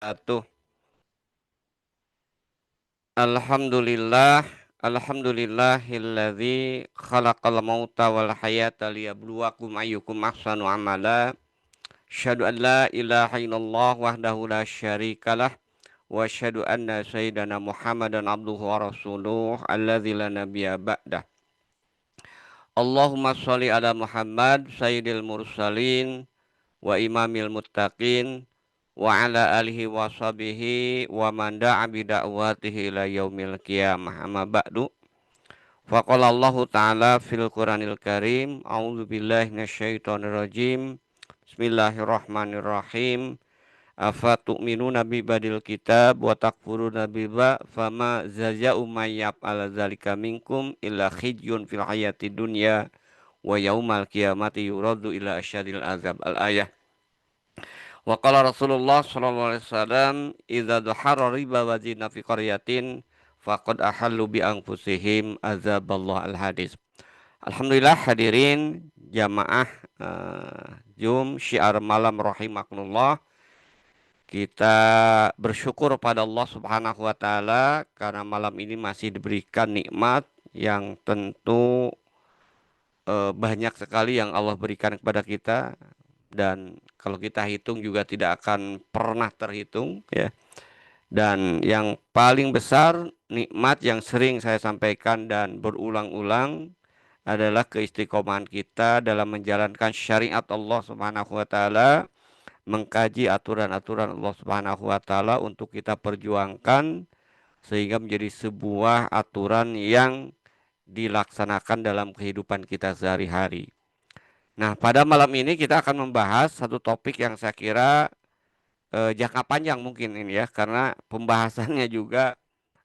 Atuh. Alhamdulillah, alhamdulillahilladzi khalaqal mauta wal hayata liyabluwakum ayyukum ahsanu amala. Asyhadu an la ilaha illallah wahdahu la syarikalah wa asyhadu anna sayyidana Muhammadan abduhu wa rasuluh alladzi la nabiyya ba'dah. Allahumma shalli ala Muhammad sayyidil mursalin wa imamil muttaqin wa ala alihi wa sahbihi wa man da'a bi da'watihi ila yaumil qiyamah amma ba'du. Faqala Allah Ta'ala fil Qur'anil Karim, a'udzu billahi minasyaitonir rajim. Bismillahirrahmanirrahim. Afa tu'minuna bi badil kitab wa takfuruna bi ba fama jazaa'u may yaf'al dzalika minkum illa khizyun fil hayatid dunya wa yaumal qiyamati yuraddu ila asyadil azab. Al-ayah. Wa qala Rasulullah sallallahu alaihi wasallam, "Idza dhahara riba wa zina fi qaryatin faqad ahallu bi anfusihim azaballah." Al-hadis. Alhamdulillah hadirin jamaah syiar malam rahimakumullah. Kita bersyukur pada Allah Subhanahu wa taala karena malam ini masih diberikan nikmat yang tentu banyak sekali yang Allah berikan kepada kita, dan kalau kita hitung juga tidak akan pernah terhitung ya. Dan yang paling besar nikmat yang sering saya sampaikan dan berulang-ulang adalah keistiqomahan kita dalam menjalankan syariat Allah Subhanahu wa taala, mengkaji aturan-aturan Allah Subhanahu wa taala untuk kita perjuangkan sehingga menjadi sebuah aturan yang dilaksanakan dalam kehidupan kita sehari-hari. Nah, pada malam ini kita akan membahas satu topik yang saya kira jangka panjang mungkin ini ya, karena pembahasannya juga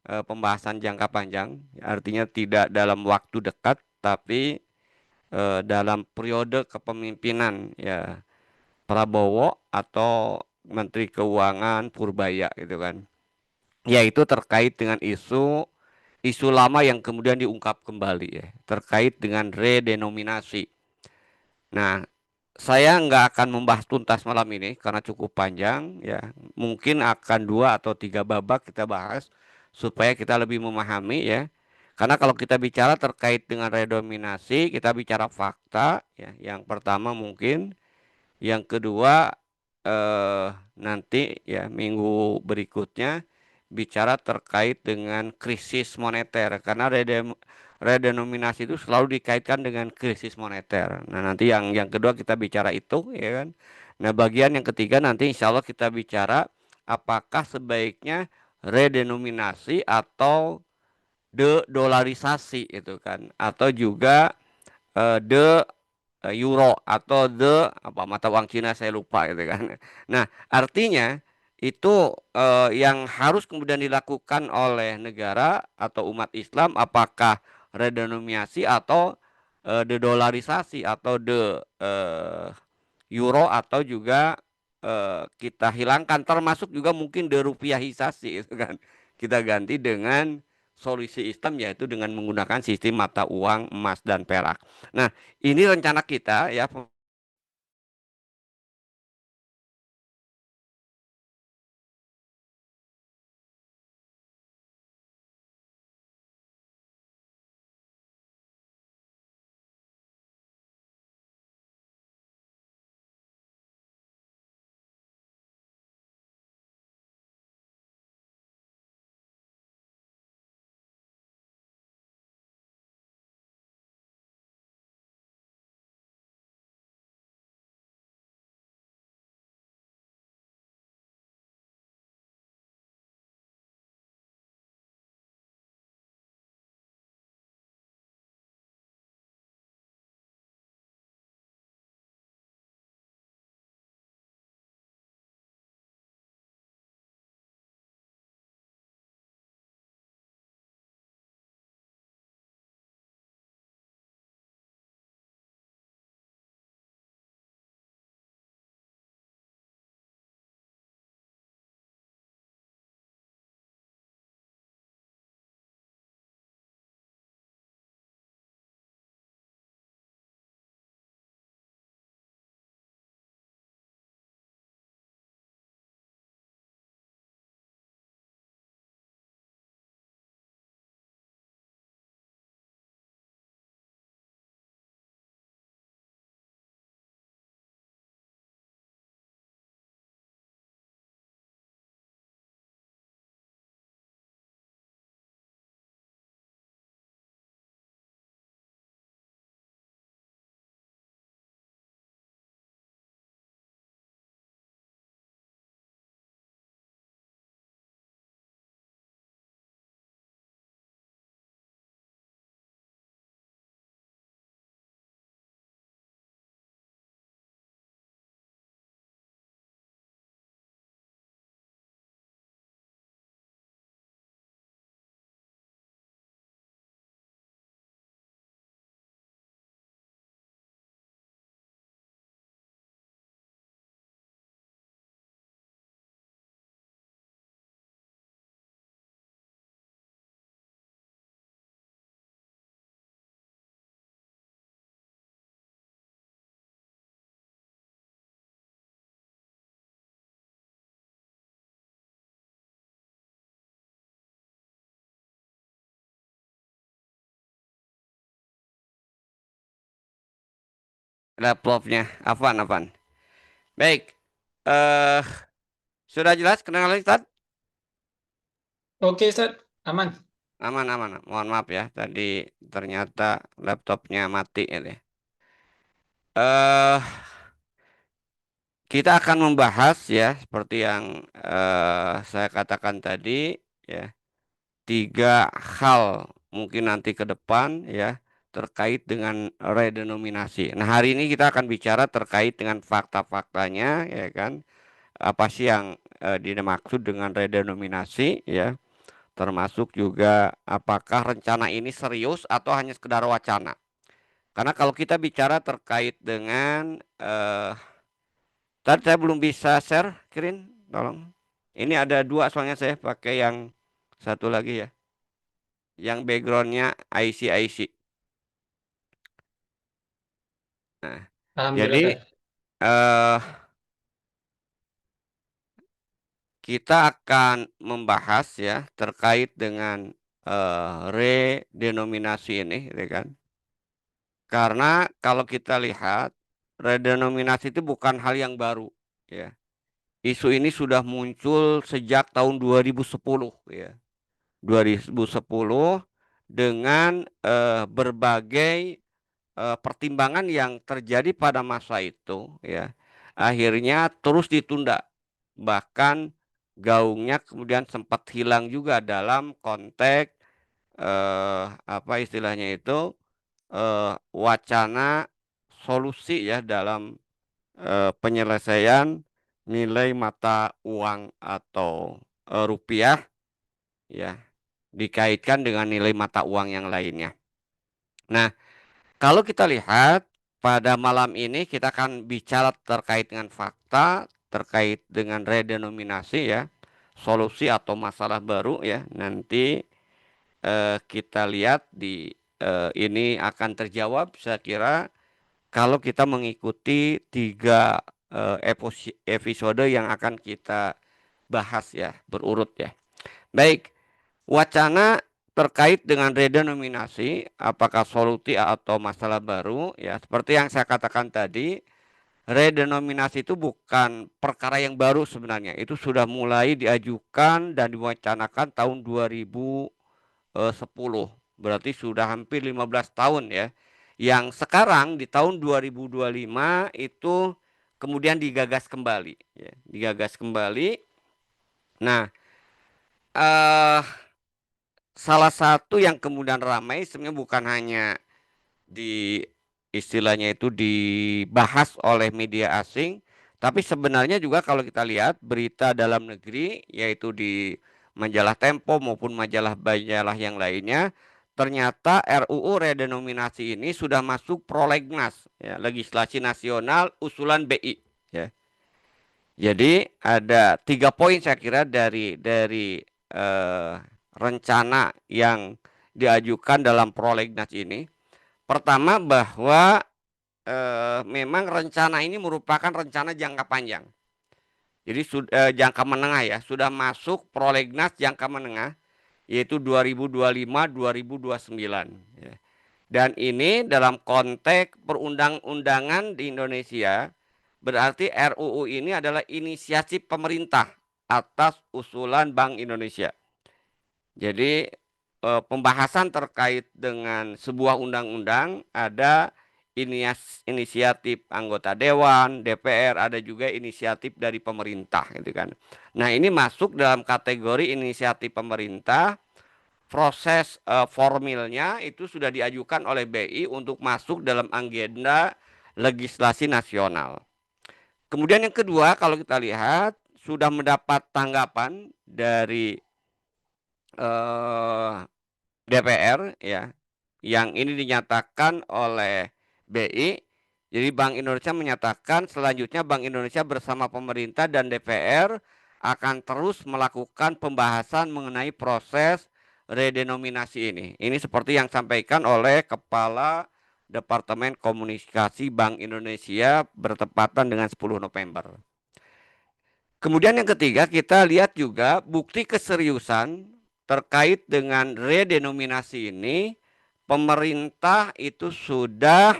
pembahasan jangka panjang, artinya tidak dalam waktu dekat, tapi dalam periode kepemimpinan ya Prabowo atau Menteri Keuangan Purbaya gitu kan. Yaitu terkait dengan isu lama yang kemudian diungkap kembali ya, terkait dengan redenominasi. Nah, saya nggak akan membahas tuntas malam ini karena cukup panjang ya. Mungkin akan 2 atau 3 babak kita bahas supaya kita lebih memahami ya. Karena kalau kita bicara terkait dengan redominasi, kita bicara fakta ya. Yang pertama mungkin, yang kedua nanti ya minggu berikutnya bicara terkait dengan krisis moneter karena redenominasi itu selalu dikaitkan dengan krisis moneter. Nah, nanti yang kedua kita bicara itu ya kan. Nah, bagian yang ketiga nanti insya Allah kita bicara apakah sebaiknya redenominasi atau de-dolarisasi itu kan, atau juga de euro atau apa mata uang Cina saya lupa gitu kan. Nah, artinya itu yang harus kemudian dilakukan oleh negara atau umat Islam apakah redenominasi atau dedolarisasi atau euro atau juga kita hilangkan, termasuk juga mungkin derupiahisasi itu kan. Kita ganti dengan solusi sistem yaitu dengan menggunakan sistem mata uang emas dan perak. Nah, ini rencana kita ya laptopnya. Afan. Baik. Eh sudah jelas kedengaran Ustaz? Oke, Ustaz. Aman. Aman. Mohon maaf ya, tadi ternyata laptopnya mati ini. Eh kita akan membahas ya seperti yang saya katakan tadi ya, tiga hal mungkin nanti ke depan ya terkait dengan redenominasi. Nah, hari ini kita akan bicara terkait dengan fakta-faktanya ya kan. Apa sih yang dimaksud dengan redenominasi ya, termasuk juga apakah rencana ini serius atau hanya sekedar wacana. Karena kalau kita bicara terkait dengan tadi saya belum bisa share, Kirin, tolong. Ini ada dua soalnya saya pakai yang satu lagi ya, yang backgroundnya IC. Nah, Alhamdulillah, jadi Ustaz. eh kita akan membahas ya terkait dengan redenominasi ini, ya kan? Karena kalau kita lihat redenominasi itu bukan hal yang baru, ya. Isu ini sudah muncul sejak tahun 2010, ya. 2010 dengan berbagai pertimbangan yang terjadi pada masa itu ya akhirnya terus ditunda, bahkan gaungnya kemudian sempat hilang juga dalam konteks apa istilahnya itu wacana solusi ya dalam penyelesaian nilai mata uang atau rupiah ya dikaitkan dengan nilai mata uang yang lainnya. Nah, kalau kita lihat pada malam ini kita akan bicara terkait dengan fakta, terkait dengan redenominasi ya, solusi atau masalah baru ya. Nanti kita lihat di ini akan terjawab saya kira kalau kita mengikuti tiga episode yang akan kita bahas ya, berurut ya. Baik, wacana terkait dengan redenominasi, apakah solusi atau masalah baru? Ya, seperti yang saya katakan tadi, redenominasi itu bukan perkara yang baru sebenarnya. Itu sudah mulai diajukan dan diwacanakan tahun 2010. Berarti sudah hampir 15 tahun ya. Yang sekarang di tahun 2025 itu kemudian digagas kembali. Ya, digagas kembali. Nah, eh salah satu yang kemudian ramai sebenarnya bukan hanya di istilahnya itu dibahas oleh media asing, tapi sebenarnya juga kalau kita lihat berita dalam negeri, yaitu di majalah Tempo maupun majalah-majalah yang lainnya, ternyata RUU redenominasi ini sudah masuk prolegnas, ya, legislasi nasional usulan BI. Ya. Jadi ada 3 poin saya kira dari eh, rencana yang diajukan dalam prolegnas ini. Pertama bahwa memang rencana ini merupakan rencana jangka panjang. Jadi jangka menengah ya, sudah masuk prolegnas jangka menengah yaitu 2025-2029. Ya. Dan ini dalam konteks perundang-undangan di Indonesia berarti RUU ini adalah inisiasi pemerintah atas usulan Bank Indonesia. Jadi pembahasan terkait dengan sebuah undang-undang ada inisiatif anggota dewan, DPR, ada juga inisiatif dari pemerintah gitu kan. Nah, ini masuk dalam kategori inisiatif pemerintah. Proses formilnya itu sudah diajukan oleh BI untuk masuk dalam agenda legislasi nasional. Kemudian yang kedua, kalau kita lihat sudah mendapat tanggapan dari eh, DPR ya, yang ini dinyatakan oleh BI. Jadi Bank Indonesia menyatakan selanjutnya Bank Indonesia bersama pemerintah dan DPR akan terus melakukan pembahasan mengenai proses redenominasi ini. Ini seperti yang disampaikan oleh Kepala Departemen Komunikasi Bank Indonesia bertepatan dengan 10 November. Kemudian yang ketiga kita lihat juga bukti keseriusan terkait dengan redenominasi ini, pemerintah itu sudah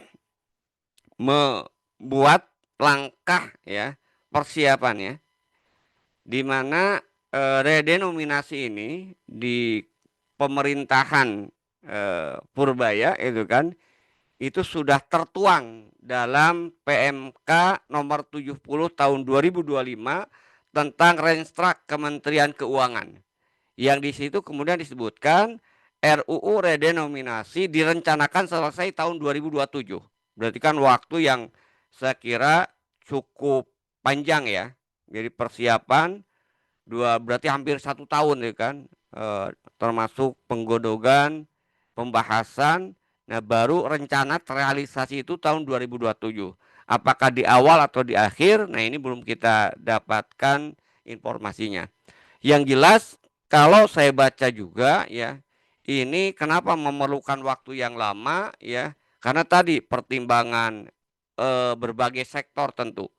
buat langkah ya persiapannya, di mana redenominasi ini di pemerintahan Purbaya itu kan itu sudah tertuang dalam PMK nomor 70 tahun 2025 tentang Renstrak Kementerian Keuangan. Yang di situ kemudian disebutkan RUU redenominasi direncanakan selesai tahun 2027. Berarti kan waktu yang saya kira cukup panjang ya. Jadi persiapan berarti hampir 1 tahun ya kan. Termasuk penggodogan, pembahasan. Nah, baru rencana terrealisasi itu tahun 2027. Apakah di awal atau di akhir? Nah, ini belum kita dapatkan informasinya. Yang jelas kalau saya baca juga ya, ini kenapa memerlukan waktu yang lama ya? Karena tadi pertimbangan berbagai sektor tentu,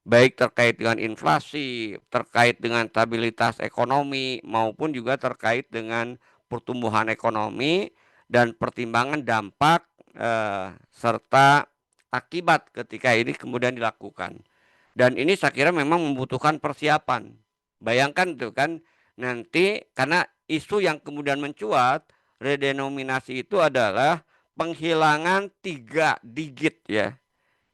baik terkait dengan inflasi, terkait dengan stabilitas ekonomi maupun juga terkait dengan pertumbuhan ekonomi dan pertimbangan dampak serta akibat ketika ini kemudian dilakukan. Dan ini saya kira memang membutuhkan persiapan. Bayangkan tuh kan nanti karena isu yang kemudian mencuat, redenominasi itu adalah penghilangan 3 digit ya.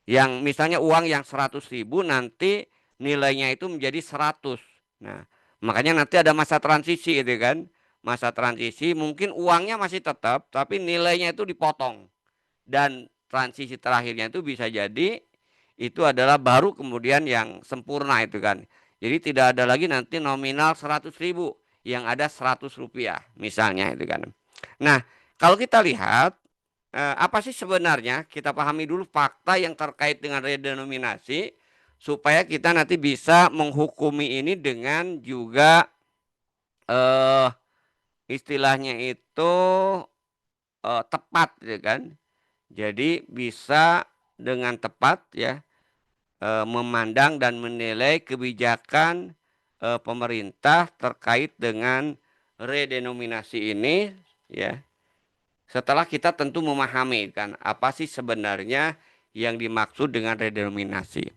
Yang misalnya uang yang 100.000 nanti nilainya itu menjadi 100. Nah, makanya nanti ada masa transisi itu kan. Masa transisi mungkin uangnya masih tetap tapi nilainya itu dipotong. Dan transisi terakhirnya itu bisa jadi itu adalah baru kemudian yang sempurna itu kan. Jadi tidak ada lagi nanti nominal 100.000 yang ada 100 rupiah misalnya itu kan. Nah, kalau kita lihat apa sih sebenarnya, kita pahami dulu fakta yang terkait dengan redenominasi supaya kita nanti bisa menghukumi ini dengan juga eh, istilahnya itu tepat ya kan. Jadi bisa dengan tepat ya memandang dan menilai kebijakan pemerintah terkait dengan redenominasi ini ya. Setelah kita tentu memahami kan apa sih sebenarnya yang dimaksud dengan redenominasi.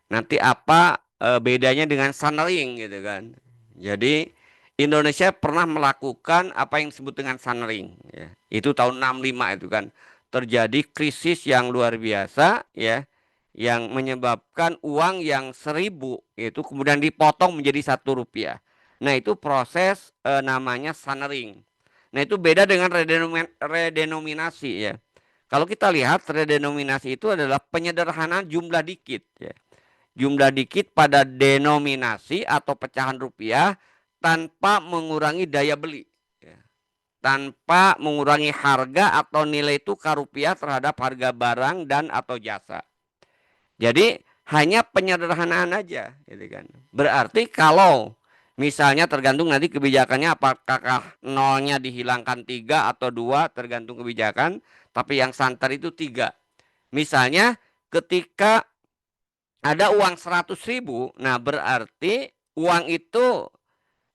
Nanti apa bedanya dengan sunring gitu kan. Jadi Indonesia pernah melakukan apa yang disebut dengan sunring ya. Itu tahun 65 itu kan. Terjadi krisis yang luar biasa ya yang menyebabkan uang yang 1.000 itu kemudian dipotong menjadi 1 rupiah. Nah, itu proses namanya sunring. Nah, itu beda dengan redenominasi ya. Kalau kita lihat redenominasi itu adalah penyederhanaan jumlah dikit ya. Jumlah dikit pada denominasi atau pecahan rupiah tanpa mengurangi daya beli ya. Tanpa mengurangi harga atau nilai tukar rupiah terhadap harga barang dan atau jasa. Jadi hanya penyederhanaan aja gitu kan. Berarti kalau misalnya tergantung nanti kebijakannya apakah nolnya dihilangkan 3 atau 2 tergantung kebijakan, tapi yang santer itu 3. Misalnya ketika ada uang 100.000, nah berarti uang itu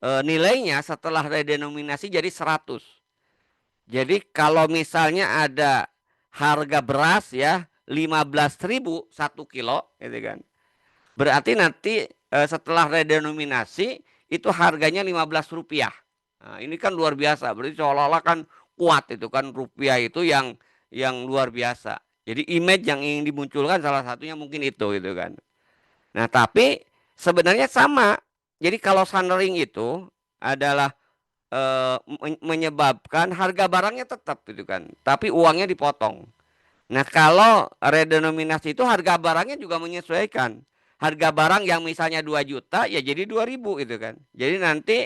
nilainya setelah redenominasi jadi 100. Jadi kalau misalnya ada harga beras ya 15.000 1 kilo gitu kan. Berarti nanti setelah redenominasi itu harganya 15 rupiah. Nah, ini kan luar biasa. Berarti seolah-olah kan kuat itu kan rupiah itu yang luar biasa. Jadi image yang ingin dimunculkan salah satunya mungkin itu gitu kan. Nah, tapi sebenarnya sama. Jadi kalau sunring itu adalah menyebabkan harga barangnya tetap gitu kan, tapi uangnya dipotong. Nah, kalau redenominasi itu harga barangnya juga menyesuaikan. Harga barang yang misalnya 2 juta ya jadi 2.000 gitu kan. Jadi nanti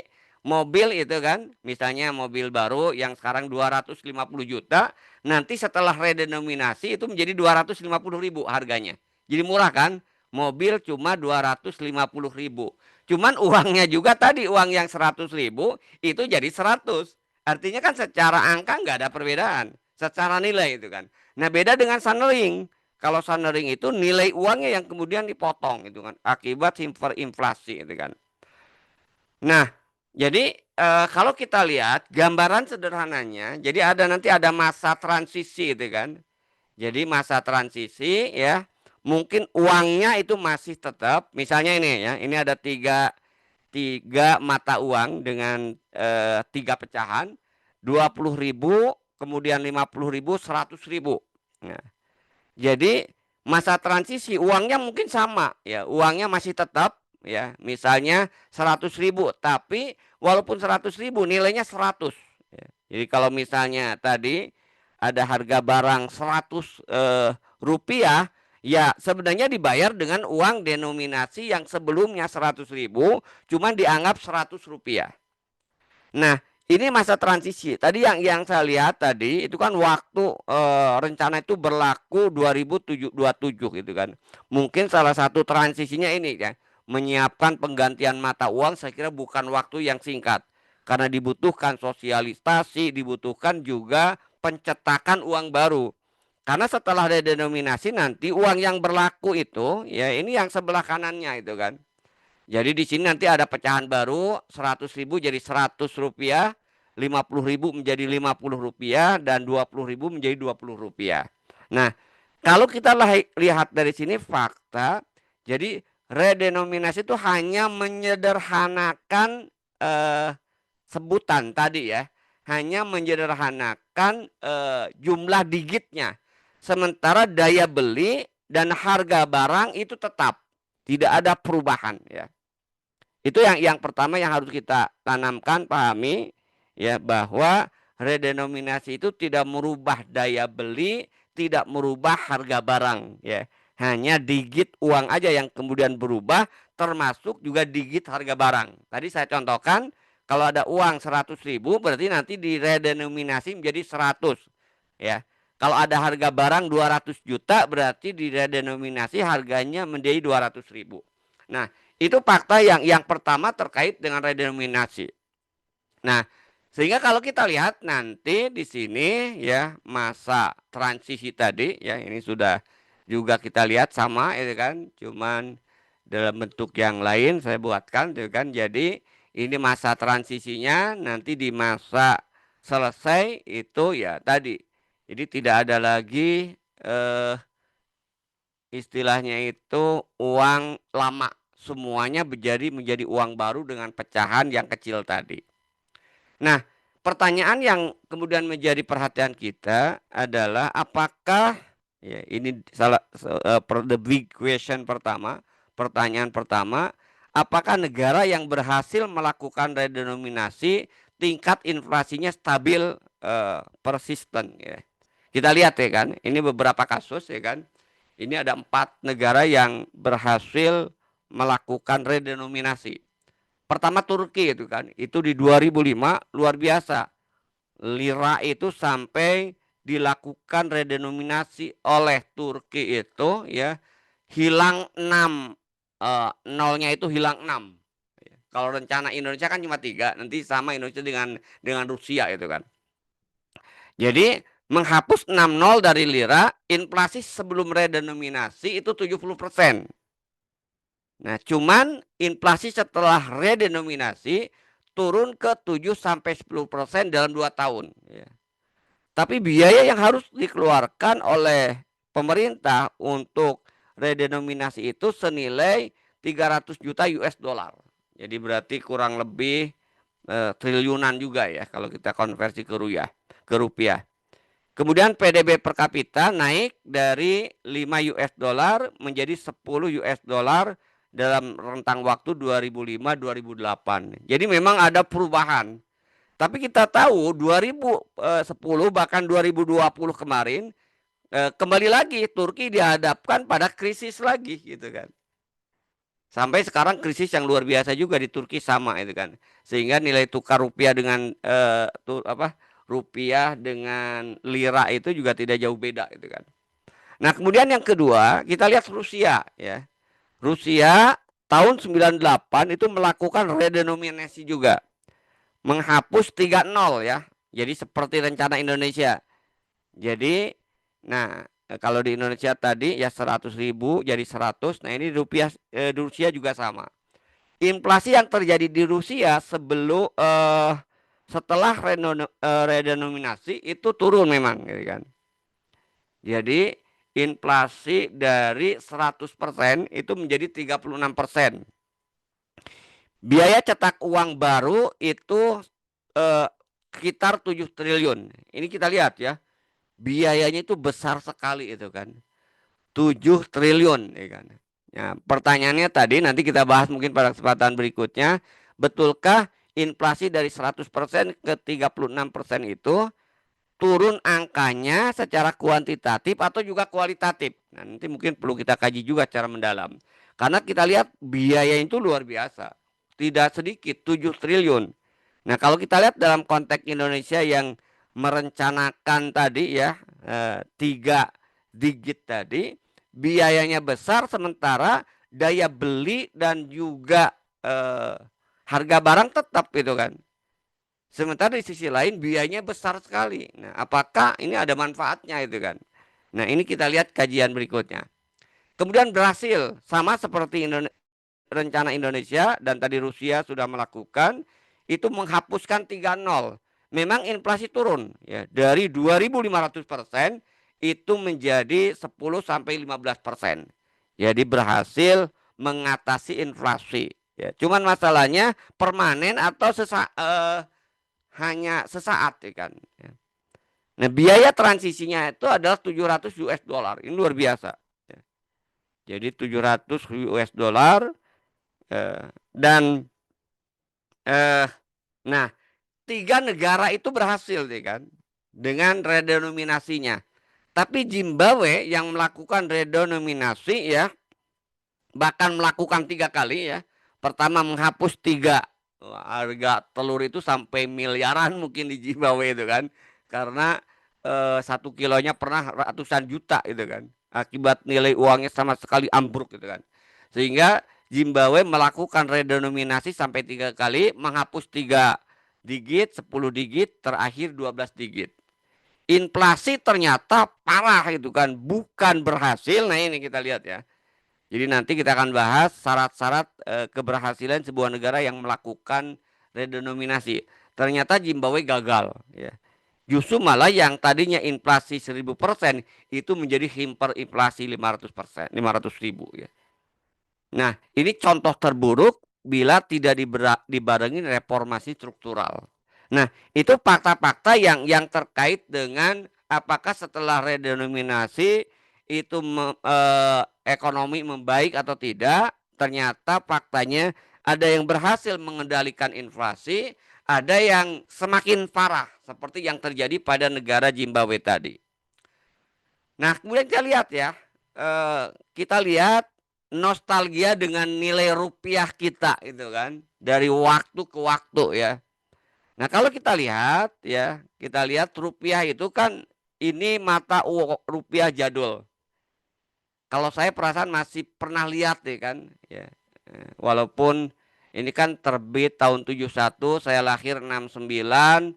mobil itu kan, misalnya mobil baru yang sekarang 250 juta, nanti setelah redenominasi itu menjadi 250.000 harganya. Jadi murah kan? Mobil cuma 250.000. Cuman uangnya juga tadi uang yang 100.000 itu jadi 100. Artinya kan secara angka nggak ada perbedaan. Secara nilai itu kan. Nah, beda dengan sunring. Kalau sunring itu nilai uangnya yang kemudian dipotong itu kan akibat hiperinflasi itu kan. Nah, jadi kalau kita lihat gambaran sederhananya, jadi nanti ada masa transisi itu kan. Jadi masa transisi ya mungkin uangnya itu masih tetap, misalnya ini ya, ini ada tiga mata uang dengan tiga pecahan, 20.000, kemudian 50.000, 100.000. Nah, jadi masa transisi uangnya mungkin sama ya, uangnya masih tetap ya, misalnya 100.000, tapi walaupun 100.000 nilainya 100 ya. Jadi kalau misalnya tadi ada harga barang 100 rupiah, ya sebenarnya dibayar dengan uang denominasi yang sebelumnya 100.000 cuman dianggap 100 rupiah. Nah, ini masa transisi. Tadi yang saya lihat tadi itu kan waktu rencana itu berlaku 2027 gitu kan. Mungkin salah satu transisinya ini ya, menyiapkan penggantian mata uang, saya kira bukan waktu yang singkat. Karena dibutuhkan sosialisasi, dibutuhkan juga pencetakan uang baru. Karena setelah redenominasi nanti uang yang berlaku itu ya ini yang sebelah kanannya itu kan. Jadi di sini nanti ada pecahan baru, 100.000 jadi 100 rupiah, 50.000 menjadi 50 rupiah, dan 20.000 menjadi 20 rupiah. Nah, kalau kita lihat dari sini fakta, jadi redenominasi itu hanya menyederhanakan sebutan tadi ya, hanya menyederhanakan jumlah digitnya. Sementara daya beli dan harga barang itu tetap, tidak ada perubahan ya. Itu yang pertama yang harus kita tanamkan, pahami ya, bahwa redenominasi itu tidak merubah daya beli, tidak merubah harga barang ya. Hanya digit uang aja yang kemudian berubah, termasuk juga digit harga barang. Tadi saya contohkan, kalau ada uang 100.000 berarti nanti diredenominasi menjadi 100 ya. Kalau ada harga barang 200 juta berarti diredenominasi harganya menjadi 200.000. Nah, itu fakta yang pertama terkait dengan redenominasi. Nah, sehingga kalau kita lihat nanti di sini ya, masa transisi tadi ya, ini sudah juga kita lihat sama itu kan, cuman dalam bentuk yang lain saya buatkan itu kan. Jadi ini masa transisinya nanti di masa selesai itu ya tadi. Jadi tidak ada lagi istilahnya itu uang lama, semuanya menjadi uang baru dengan pecahan yang kecil tadi. Nah, pertanyaan yang kemudian menjadi perhatian kita adalah apakah ya ini the big question pertama, pertanyaan pertama, apakah negara yang berhasil melakukan redenominasi tingkat inflasinya stabil, persisten ya. Kita lihat ya kan, ini beberapa kasus ya kan. Ini ada 4 negara yang berhasil melakukan redenominasi. Pertama Turki itu kan, itu di 2005 luar biasa. Lira itu sampai dilakukan redenominasi oleh Turki itu ya, hilang 6, nolnya itu hilang 6. Kalau rencana Indonesia kan cuma 3, nanti sama Indonesia dengan Rusia itu kan. Jadi menghapus 6 nol dari lira, inflasi sebelum redenominasi itu 70%. Nah, cuman inflasi setelah redenominasi turun ke 7-10% dalam 2 tahun ya. Tapi biaya yang harus dikeluarkan oleh pemerintah untuk redenominasi itu senilai 300 juta US dollar. Jadi berarti kurang lebih triliunan juga ya kalau kita konversi ke rupiah. Kemudian PDB per kapita naik dari 5 US dollar menjadi 10 US dollar dalam rentang waktu 2005-2008. Jadi memang ada perubahan. Tapi kita tahu 2010 bahkan 2020 kemarin kembali lagi Turki dihadapkan pada krisis lagi gitu kan. Sampai sekarang krisis yang luar biasa juga di Turki sama itu kan. Sehingga nilai tukar rupiah dengan rupiah dengan lira itu juga tidak jauh beda itu kan. Nah, kemudian yang kedua, kita lihat Rusia ya. Rusia tahun 98 itu melakukan redenominasi juga. Menghapus 3 nol ya. Jadi seperti rencana Indonesia. Jadi nah, kalau di Indonesia tadi ya 100.000 jadi 100. Nah, ini rupiah di Rusia juga sama. Inflasi yang terjadi di Rusia sebelum setelah redenominasi itu turun memang gitu kan. Jadi inflasi dari 100% itu menjadi 36%. Biaya cetak uang baru itu sekitar 7 triliun. Ini kita lihat ya. Biayanya itu besar sekali itu kan. 7 triliun ya kan. Ya, pertanyaannya tadi nanti kita bahas mungkin pada kesempatan berikutnya, betulkah inflasi dari 100% ke 36% itu turun angkanya secara kuantitatif atau juga kualitatif? Nah, nanti mungkin perlu kita kaji juga secara mendalam. Karena kita lihat biaya itu luar biasa. Tidak sedikit, 7 triliun. Nah, kalau kita lihat dalam konteks Indonesia yang merencanakan tadi ya, 3 digit tadi, biayanya besar sementara daya beli dan juga harga barang tetap gitu kan. Sementara di sisi lain biayanya besar sekali. Nah, apakah ini ada manfaatnya itu kan? Nah, ini kita lihat kajian berikutnya. Kemudian Brasil sama seperti rencana Indonesia dan tadi Rusia sudah melakukan itu menghapuskan 3 nol. Memang inflasi turun ya dari 2.500% itu menjadi 10 sampai 15%. Jadi berhasil mengatasi inflasi. Ya, cuman masalahnya permanen atau hanya sesaat ya kan. Ya. Nah, biaya transisinya itu adalah 700 US dollar. Ini luar biasa. Ya. Jadi 700 US dollar dan nah 3 negara itu berhasil deh kan dengan redenominasinya. Tapi Zimbabwe yang melakukan redenominasi ya bahkan melakukan 3 kali ya. Pertama menghapus 3. Harga telur itu sampai miliaran mungkin di Zimbabwe itu kan. Karena 1 kilonya pernah ratusan juta itu kan. Akibat nilai uangnya sama sekali ambruk gitu kan. Sehingga Zimbabwe melakukan redenominasi sampai 3 kali, menghapus 3 digit, 10 digit, terakhir 12 digit. Inflasi ternyata parah itu kan, bukan berhasil. Nah ini kita lihat ya. Jadi nanti kita akan bahas syarat-syarat keberhasilan sebuah negara yang melakukan redenominasi. Ternyata Zimbabwe gagal ya. Justru malah yang tadinya inflasi 1.000% itu menjadi hiperinflasi 500%, 500.000 ya. Nah, ini contoh terburuk bila tidak dibarengi reformasi struktural. Nah, itu fakta-fakta yang terkait dengan apakah setelah redenominasi itu ekonomi membaik atau tidak. Ternyata faktanya ada yang berhasil mengendalikan inflasi, ada yang semakin parah seperti yang terjadi pada negara Zimbabwe tadi. Nah, kemudian kita lihat ya, kita lihat nostalgia dengan nilai rupiah kita itu kan dari waktu ke waktu ya. Nah, kalau kita lihat ya, kita lihat rupiah itu kan ini mata rupiah jadul. Kalau saya perasaan masih pernah lihat deh kan ya. Walaupun ini kan terbit tahun 71, saya lahir 69,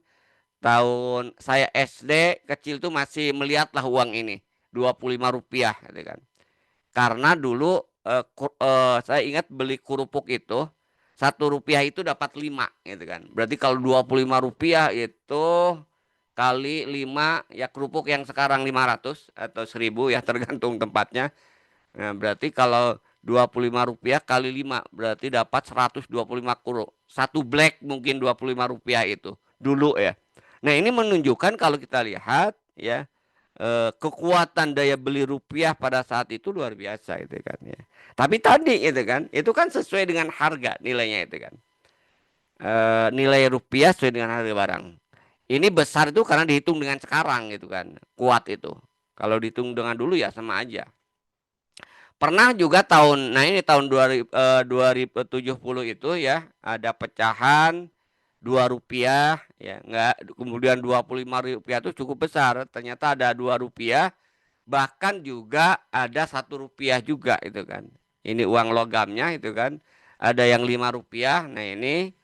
tahun saya SD kecil tuh masih melihat lah uang ini 25 rupiah gitu kan. Karena dulu saya ingat beli kerupuk itu 1 rupiah itu dapat 5 gitu kan. Berarti kalau 25 rupiah itu kali 5 ya kerupuk yang sekarang 500 atau 1.000 ya tergantung tempatnya. Nah, berarti kalau 25 rupiah kali 5 berarti dapat 125 kuruk. Satu black mungkin 25 rupiah itu dulu ya. Nah, ini menunjukkan kalau kita lihat ya kekuatan daya beli rupiah pada saat itu luar biasa itu kan ya. Tapi tadi itu kan sesuai dengan harga nilainya itu kan. Nilai rupiah sesuai dengan harga barang. Ini besar itu karena dihitung dengan sekarang gitu kan. Kuat itu. Kalau dihitung dengan dulu ya sama aja. Pernah juga nah ini tahun 2070 itu ya ada pecahan 2 rupiah ya enggak, kemudian 25 rupiah itu cukup besar, ternyata ada 2 rupiah, bahkan juga ada 1 rupiah juga itu kan, ini uang logamnya itu kan, ada yang 5 rupiah. Nah ini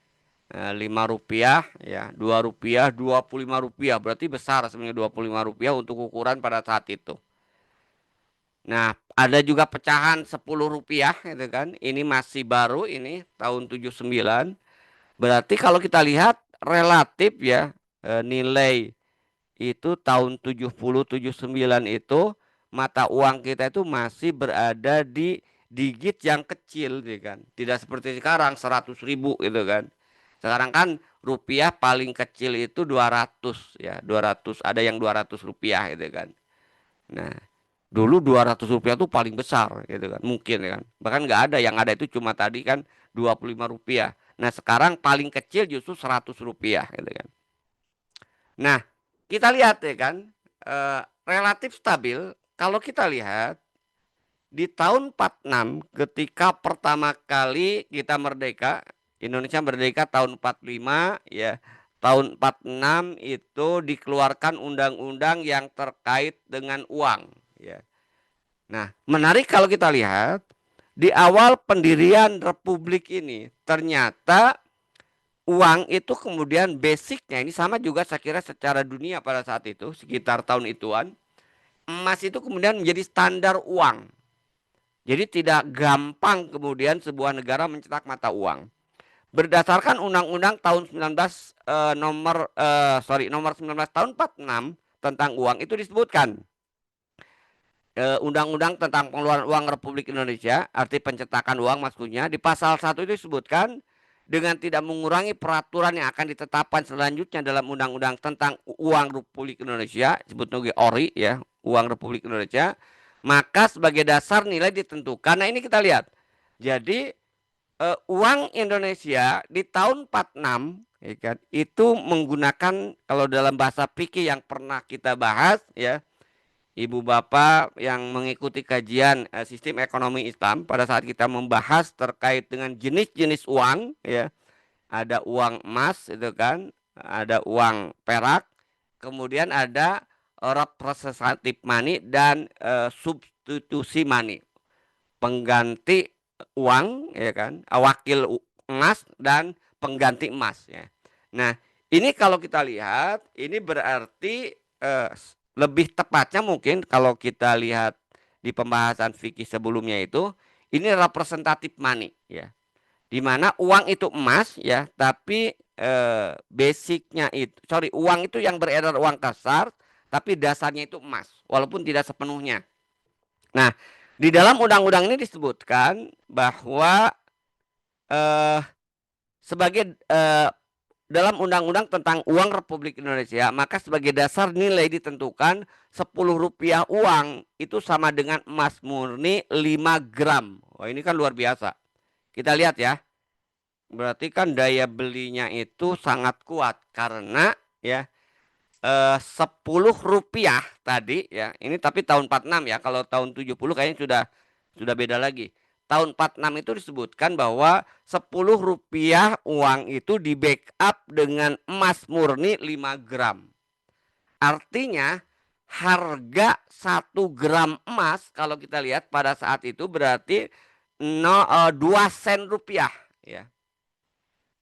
5 rupiah ya, 2 rupiah, 25 rupiah, berarti besar sebenarnya 25 rupiah untuk ukuran pada saat itu. Nah, ada juga pecahan 10 rupiah gitu kan. Ini masih baru, ini tahun 79. Berarti kalau kita lihat relatif ya nilai itu tahun 70 79 itu mata uang kita itu masih berada di digit yang kecil, gitu kan. Tidak seperti sekarang 100.000 gitu kan. Sekarang kan rupiah paling kecil itu 200 ya, 200, ada yang 200 rupiah gitu kan. Nah, dulu 200 rupiah tuh paling besar gitu kan, mungkin ya kan. Bahkan nggak ada, yang ada itu cuma tadi kan 25 rupiah. Nah, sekarang paling kecil justru 100 rupiah gitu kan. Nah, kita lihat ya kan, relatif stabil. Kalau kita lihat di tahun 46 ketika pertama kali kita merdeka, Indonesia merdeka tahun 45 ya. Tahun 46 itu dikeluarkan undang-undang yang terkait dengan uang ya. Nah, menarik kalau kita lihat di awal pendirian republik ini ternyata uang itu kemudian basicnya ini sama juga saya kira secara dunia pada saat itu sekitar tahun ituan, emas itu kemudian menjadi standar uang. Jadi tidak gampang kemudian sebuah negara mencetak mata uang. Berdasarkan Undang-Undang tahun 19 nomor 19 tahun 46 tentang uang itu disebutkan Undang-Undang tentang pengeluaran uang Republik Indonesia, arti pencetakan uang maksudnya, di pasal 1 itu disebutkan dengan tidak mengurangi peraturan yang akan ditetapkan selanjutnya dalam Undang-Undang tentang uang Republik Indonesia, disebut ORI ya, uang Republik Indonesia, maka sebagai dasar nilai ditentukan. Nah, ini kita lihat. Jadi uang Indonesia di tahun 46 ya kan, itu menggunakan kalau dalam bahasa fikih yang pernah kita bahas ya, Ibu Bapak yang mengikuti kajian sistem ekonomi Islam pada saat kita membahas terkait dengan jenis-jenis uang ya. Ada uang emas itu kan, ada uang perak, kemudian ada representative money dan substitusi money. Pengganti uang ya kan, wakil emas dan pengganti emas ya. Nah, ini kalau kita lihat ini berarti lebih tepatnya mungkin kalau kita lihat di pembahasan fikih sebelumnya itu ini representatif money ya. Di mana uang itu emas ya, tapi basicnya itu uang itu yang beredar uang kasar tapi dasarnya itu emas walaupun tidak sepenuhnya. Nah, di dalam undang-undang ini disebutkan bahwa eh sebagai dalam undang-undang tentang uang Republik Indonesia, maka sebagai dasar nilai ditentukan 10 rupiah uang itu sama dengan emas murni 5 gram. Wah, ini kan luar biasa. Kita lihat ya. Berarti kan daya belinya itu sangat kuat karena ya 10 rupiah tadi ya. Ini tapi tahun 46 ya. Kalau tahun 70 kayaknya sudah beda lagi. Tahun 46 itu disebutkan bahwa 10 rupiah uang itu di backup dengan emas murni 5 gram. Artinya harga 1 gram emas kalau kita lihat pada saat itu berarti 2 sen rupiah ya.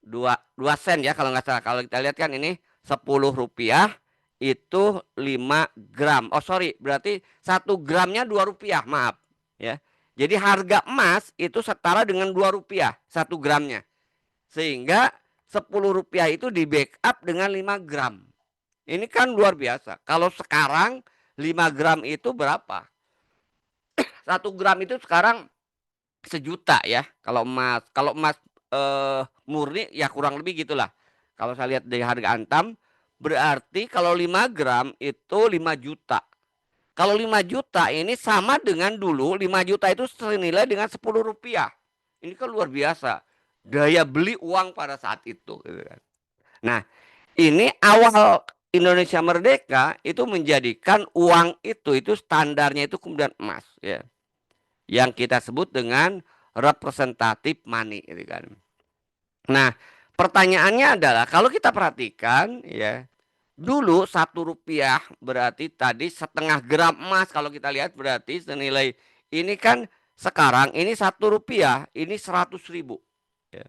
2 sen ya kalau nggak salah. Kalau kita lihat kan ini 10 rupiah itu 5 gram. Oh sorry, berarti 1 gramnya 2 rupiah, maaf ya. Jadi harga emas itu setara dengan 2 rupiah 1 gramnya. Sehingga 10 rupiah itu di backup dengan 5 gram. Ini kan luar biasa. Kalau sekarang 5 gram itu berapa? 1 gram itu sekarang sejuta ya. Kalau emas murni ya kurang lebih gitulah. Kalau saya lihat dari harga Antam berarti kalau 5 gram itu 5 juta. Kalau 5 juta ini sama dengan dulu 5 juta itu senilai dengan 10 rupiah. Ini kan luar biasa. Daya beli uang pada saat itu gitu kan. Nah, ini awal Indonesia merdeka itu menjadikan uang itu standarnya itu kemudian emas ya. Yang kita sebut dengan representative money gitu kan. Nah, pertanyaannya adalah kalau kita perhatikan ya, dulu 1 rupiah berarti tadi 1/2 gram emas kalau kita lihat berarti senilai ini kan sekarang ini 1 rupiah ini 100.000 ya.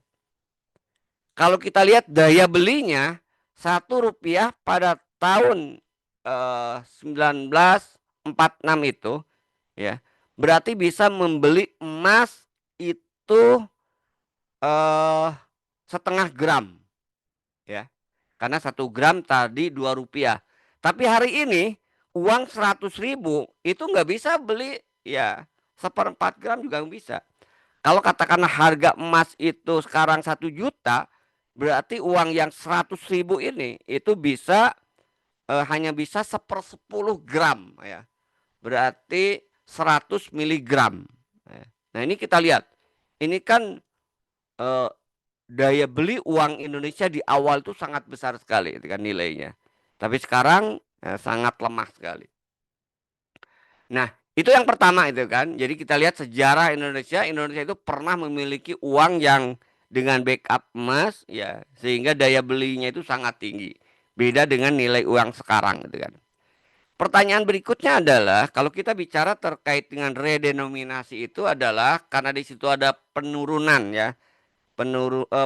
Kalau kita lihat daya belinya 1 rupiah pada tahun 1946 itu ya, berarti bisa membeli emas itu 1/2 gram ya. Karena 1 gram tadi 2 rupiah. Tapi hari ini uang 100.000 itu nggak bisa beli ya 1/4 gram juga nggak bisa. Kalau katakanlah harga emas itu sekarang 1 juta, berarti uang yang 100.000 ini itu bisa hanya bisa 1/10 gram ya. Berarti 100 miligram. Nah ini kita lihat, ini kan eh, daya beli uang Indonesia di awal itu sangat besar sekali itu kan nilainya. Tapi sekarang sangat lemah sekali. Nah, itu yang pertama itu kan. Jadi kita lihat sejarah Indonesia, Indonesia itu pernah memiliki uang yang dengan backup emas ya, sehingga daya belinya itu sangat tinggi. Beda dengan nilai uang sekarang gitu kan. Pertanyaan berikutnya adalah kalau kita bicara terkait dengan redenominasi itu adalah karena di situ ada penurunan ya,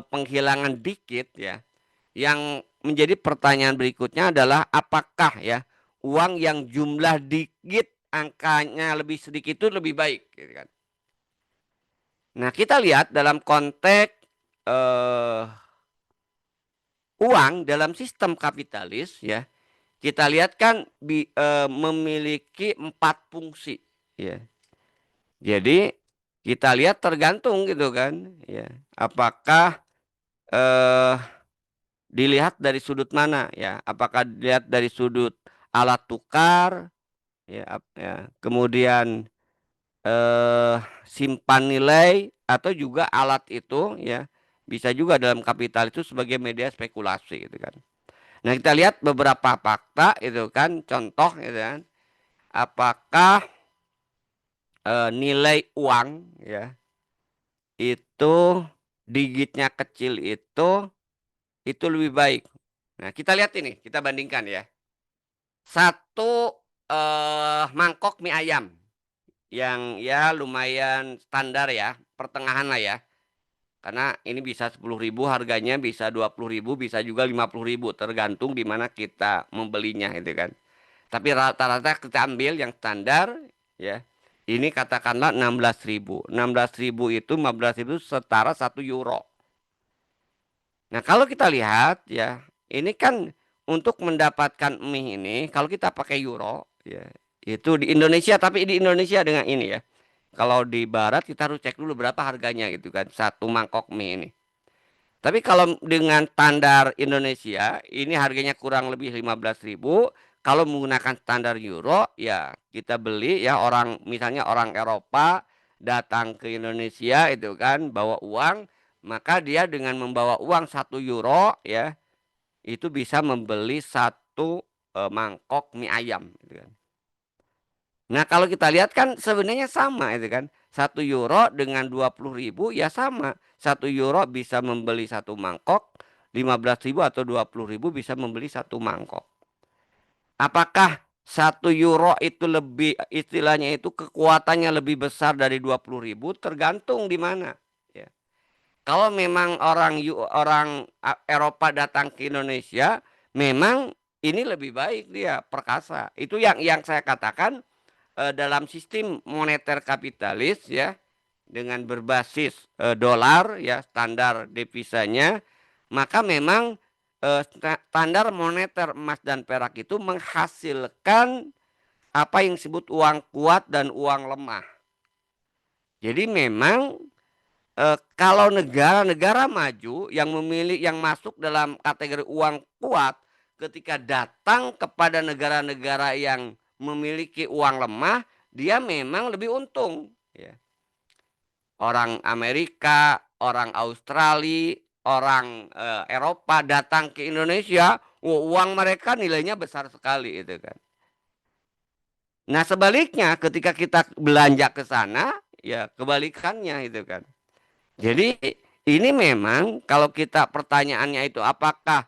penghilangan dikit ya. Yang menjadi pertanyaan berikutnya adalah apakah ya uang yang jumlah dikit angkanya lebih sedikit itu lebih baik gitu kan. Nah, kita lihat dalam konteks eh, uang dalam sistem kapitalis ya, kita lihat kan memiliki 4 fungsi ya. Jadi kita lihat tergantung gitu kan ya. Apakah eh dilihat dari sudut mana ya? Apakah dilihat dari sudut alat tukar ya, ya. Kemudian simpan nilai atau juga alat itu ya bisa juga dalam kapital itu sebagai media spekulasi gitu kan. Nah, kita lihat beberapa fakta itu kan, contoh gitu kan. Apakah nilai uang ya itu digitnya kecil itu lebih baik. Nah, kita lihat ini, kita bandingkan ya. Satu mangkok mie ayam yang ya lumayan standar ya, pertengahan lah ya. Karena ini bisa 10.000 harganya, bisa 20.000, bisa juga 50.000, tergantung di mana kita membelinya itu kan. Tapi rata-rata kita ambil yang standar ya. Ini katakanlah 16.000. 16.000 itu 15.000 setara 1 euro. Nah, kalau kita lihat ya, ini kan untuk mendapatkan mie ini kalau kita pakai euro ya, itu di Indonesia, tapi di Indonesia dengan ini ya. Kalau di barat kita harus cek dulu berapa harganya gitu kan, satu mangkok mie ini. Tapi kalau dengan standar Indonesia, ini harganya kurang lebih 15.000. Kalau menggunakan standar euro, ya kita beli ya orang misalnya orang Eropa datang ke Indonesia itu kan bawa uang, maka dia dengan membawa uang 1 euro ya itu bisa membeli satu mangkok mie ayam gitu kan. Nah, kalau kita lihat kan sebenarnya sama itu kan. 1 euro dengan 20.000 ya sama. 1 euro bisa membeli satu mangkok, 15.000 atau 20.000 bisa membeli satu mangkok. Apakah 1 euro itu lebih istilahnya itu kekuatannya lebih besar dari 20.000? Tergantung di mana. Ya. Kalau memang orang Eropa datang ke Indonesia, memang ini lebih baik dia perkasa. Itu yang saya katakan dalam sistem moneter kapitalis ya dengan berbasis dolar ya standar devisanya, maka memang standar moneter emas dan perak itu menghasilkan apa yang disebut uang kuat dan uang lemah. Jadi memang kalau negara-negara maju yang memilih yang masuk dalam kategori uang kuat ketika datang kepada negara-negara yang memiliki uang lemah, dia memang lebih untung. Ya. Orang Amerika, orang Australia, orang Eropa datang ke Indonesia, uang mereka nilainya besar sekali itu kan. Nah sebaliknya ketika kita belanja ke sana, ya kebalikannya itu kan. Jadi ini memang kalau kita pertanyaannya itu apakah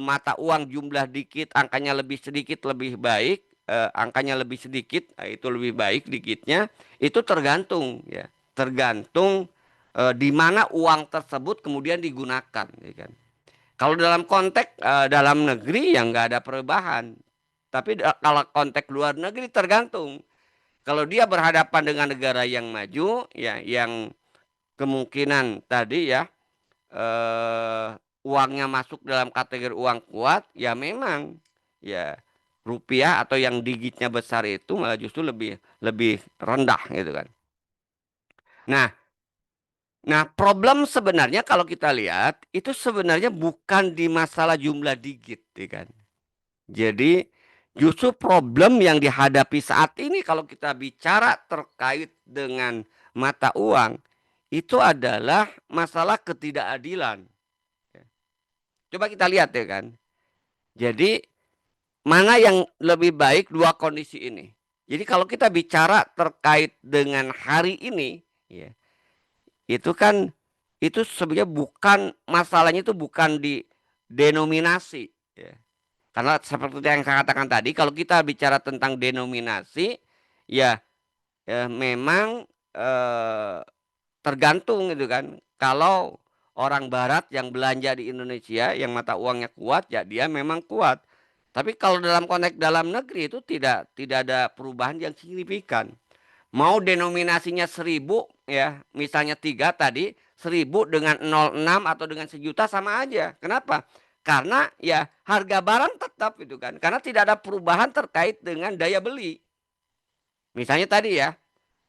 mata uang jumlah dikit angkanya lebih sedikit lebih baik, angkanya lebih sedikit itu lebih baik dikitnya, itu tergantung ya. Tergantung di mana uang tersebut kemudian digunakan ya kan. Kalau dalam konteks dalam negeri ya nggak ada perubahan. Tapi kalau konteks luar negeri tergantung. Kalau dia berhadapan dengan negara yang maju ya yang kemungkinan tadi ya uangnya masuk dalam kategori uang kuat ya memang ya rupiah atau yang digitnya besar itu malah justru lebih lebih rendah gitu kan. Nah, problem sebenarnya kalau kita lihat itu sebenarnya bukan di masalah jumlah digit, ya kan. Jadi justru problem yang dihadapi saat ini kalau kita bicara terkait dengan mata uang itu adalah masalah ketidakadilan. Coba kita lihat ya kan. Jadi mana yang lebih baik dua kondisi ini? Jadi kalau kita bicara terkait dengan hari ini, ya, itu kan itu sebenarnya bukan masalahnya itu bukan di denominasi, ya. Karena seperti yang saya katakan tadi, kalau kita bicara tentang denominasi, ya, memang tergantung gitu kan. Kalau orang Barat yang belanja di Indonesia, yang mata uangnya kuat, ya dia memang kuat. Tapi kalau dalam konteks dalam negeri itu tidak ada perubahan yang signifikan. Mau denominasinya 1.000 ya, misalnya 3 tadi, 1.000 dengan 0,6 atau dengan sejuta sama aja. Kenapa? Karena ya harga barang tetap itu kan. Karena tidak ada perubahan terkait dengan daya beli. Misalnya tadi ya,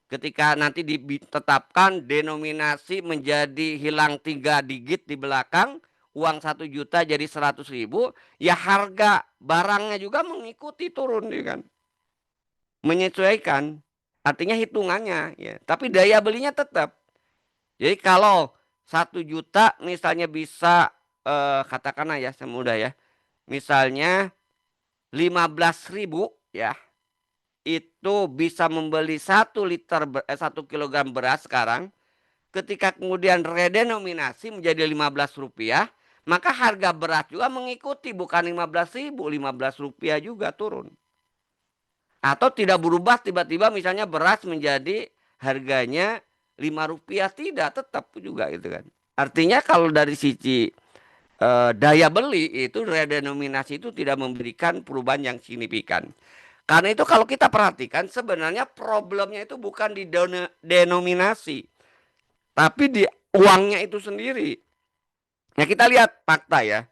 ketika nanti ditetapkan denominasi menjadi hilang 3 digit di belakang, uang 1 juta jadi 100.000, ya harga barangnya juga mengikuti turun ya kan. Menyesuaikan, artinya hitungannya ya, tapi daya belinya tetap. Jadi kalau 1 juta misalnya bisa katakanlah ya semudah ya, misalnya 15.000 ya, itu bisa membeli 1 kilogram beras sekarang. Ketika kemudian redenominasi menjadi 15 rupiah, maka harga beras juga mengikuti, bukan 15.000, 15 rupiah juga turun. Atau tidak berubah tiba-tiba misalnya beras menjadi harganya 5 rupiah, tidak, tetap juga gitu kan. Artinya kalau dari sisi daya beli itu redenominasi itu tidak memberikan perubahan yang signifikan. Karena itu kalau kita perhatikan sebenarnya problemnya itu bukan di denominasi, tapi di uangnya itu sendiri. Nah kita lihat fakta ya.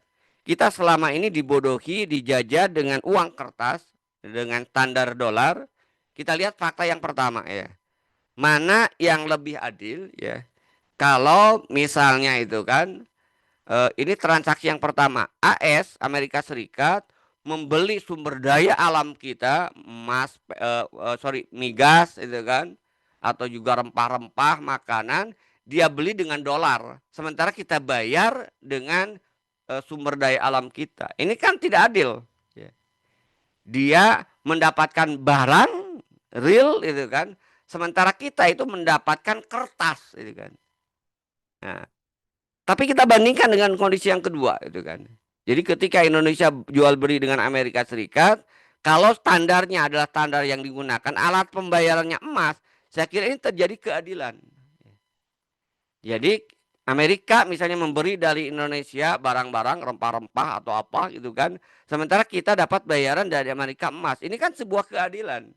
Kita selama ini dibodohi, dijajah dengan uang kertas, dengan standar dolar. Kita lihat fakta yang pertama ya. Mana yang lebih adil ya. Kalau misalnya itu kan, ini transaksi yang pertama. AS, Amerika Serikat, membeli sumber daya alam kita, migas itu kan, atau juga rempah-rempah, makanan, dia beli dengan dolar. Sementara kita bayar dengan sumber daya alam kita. Ini kan tidak adil. Ya. Dia mendapatkan barang real itu kan, sementara kita itu mendapatkan kertas itu kan. Nah, tapi kita bandingkan dengan kondisi yang kedua itu kan. Jadi ketika Indonesia jual beli dengan Amerika Serikat, kalau standarnya adalah standar yang digunakan, alat pembayarannya emas, saya kira ini terjadi keadilan. Jadi Amerika misalnya memberi dari Indonesia barang-barang rempah-rempah atau apa gitu kan. Sementara kita dapat bayaran dari Amerika emas. Ini kan sebuah keadilan.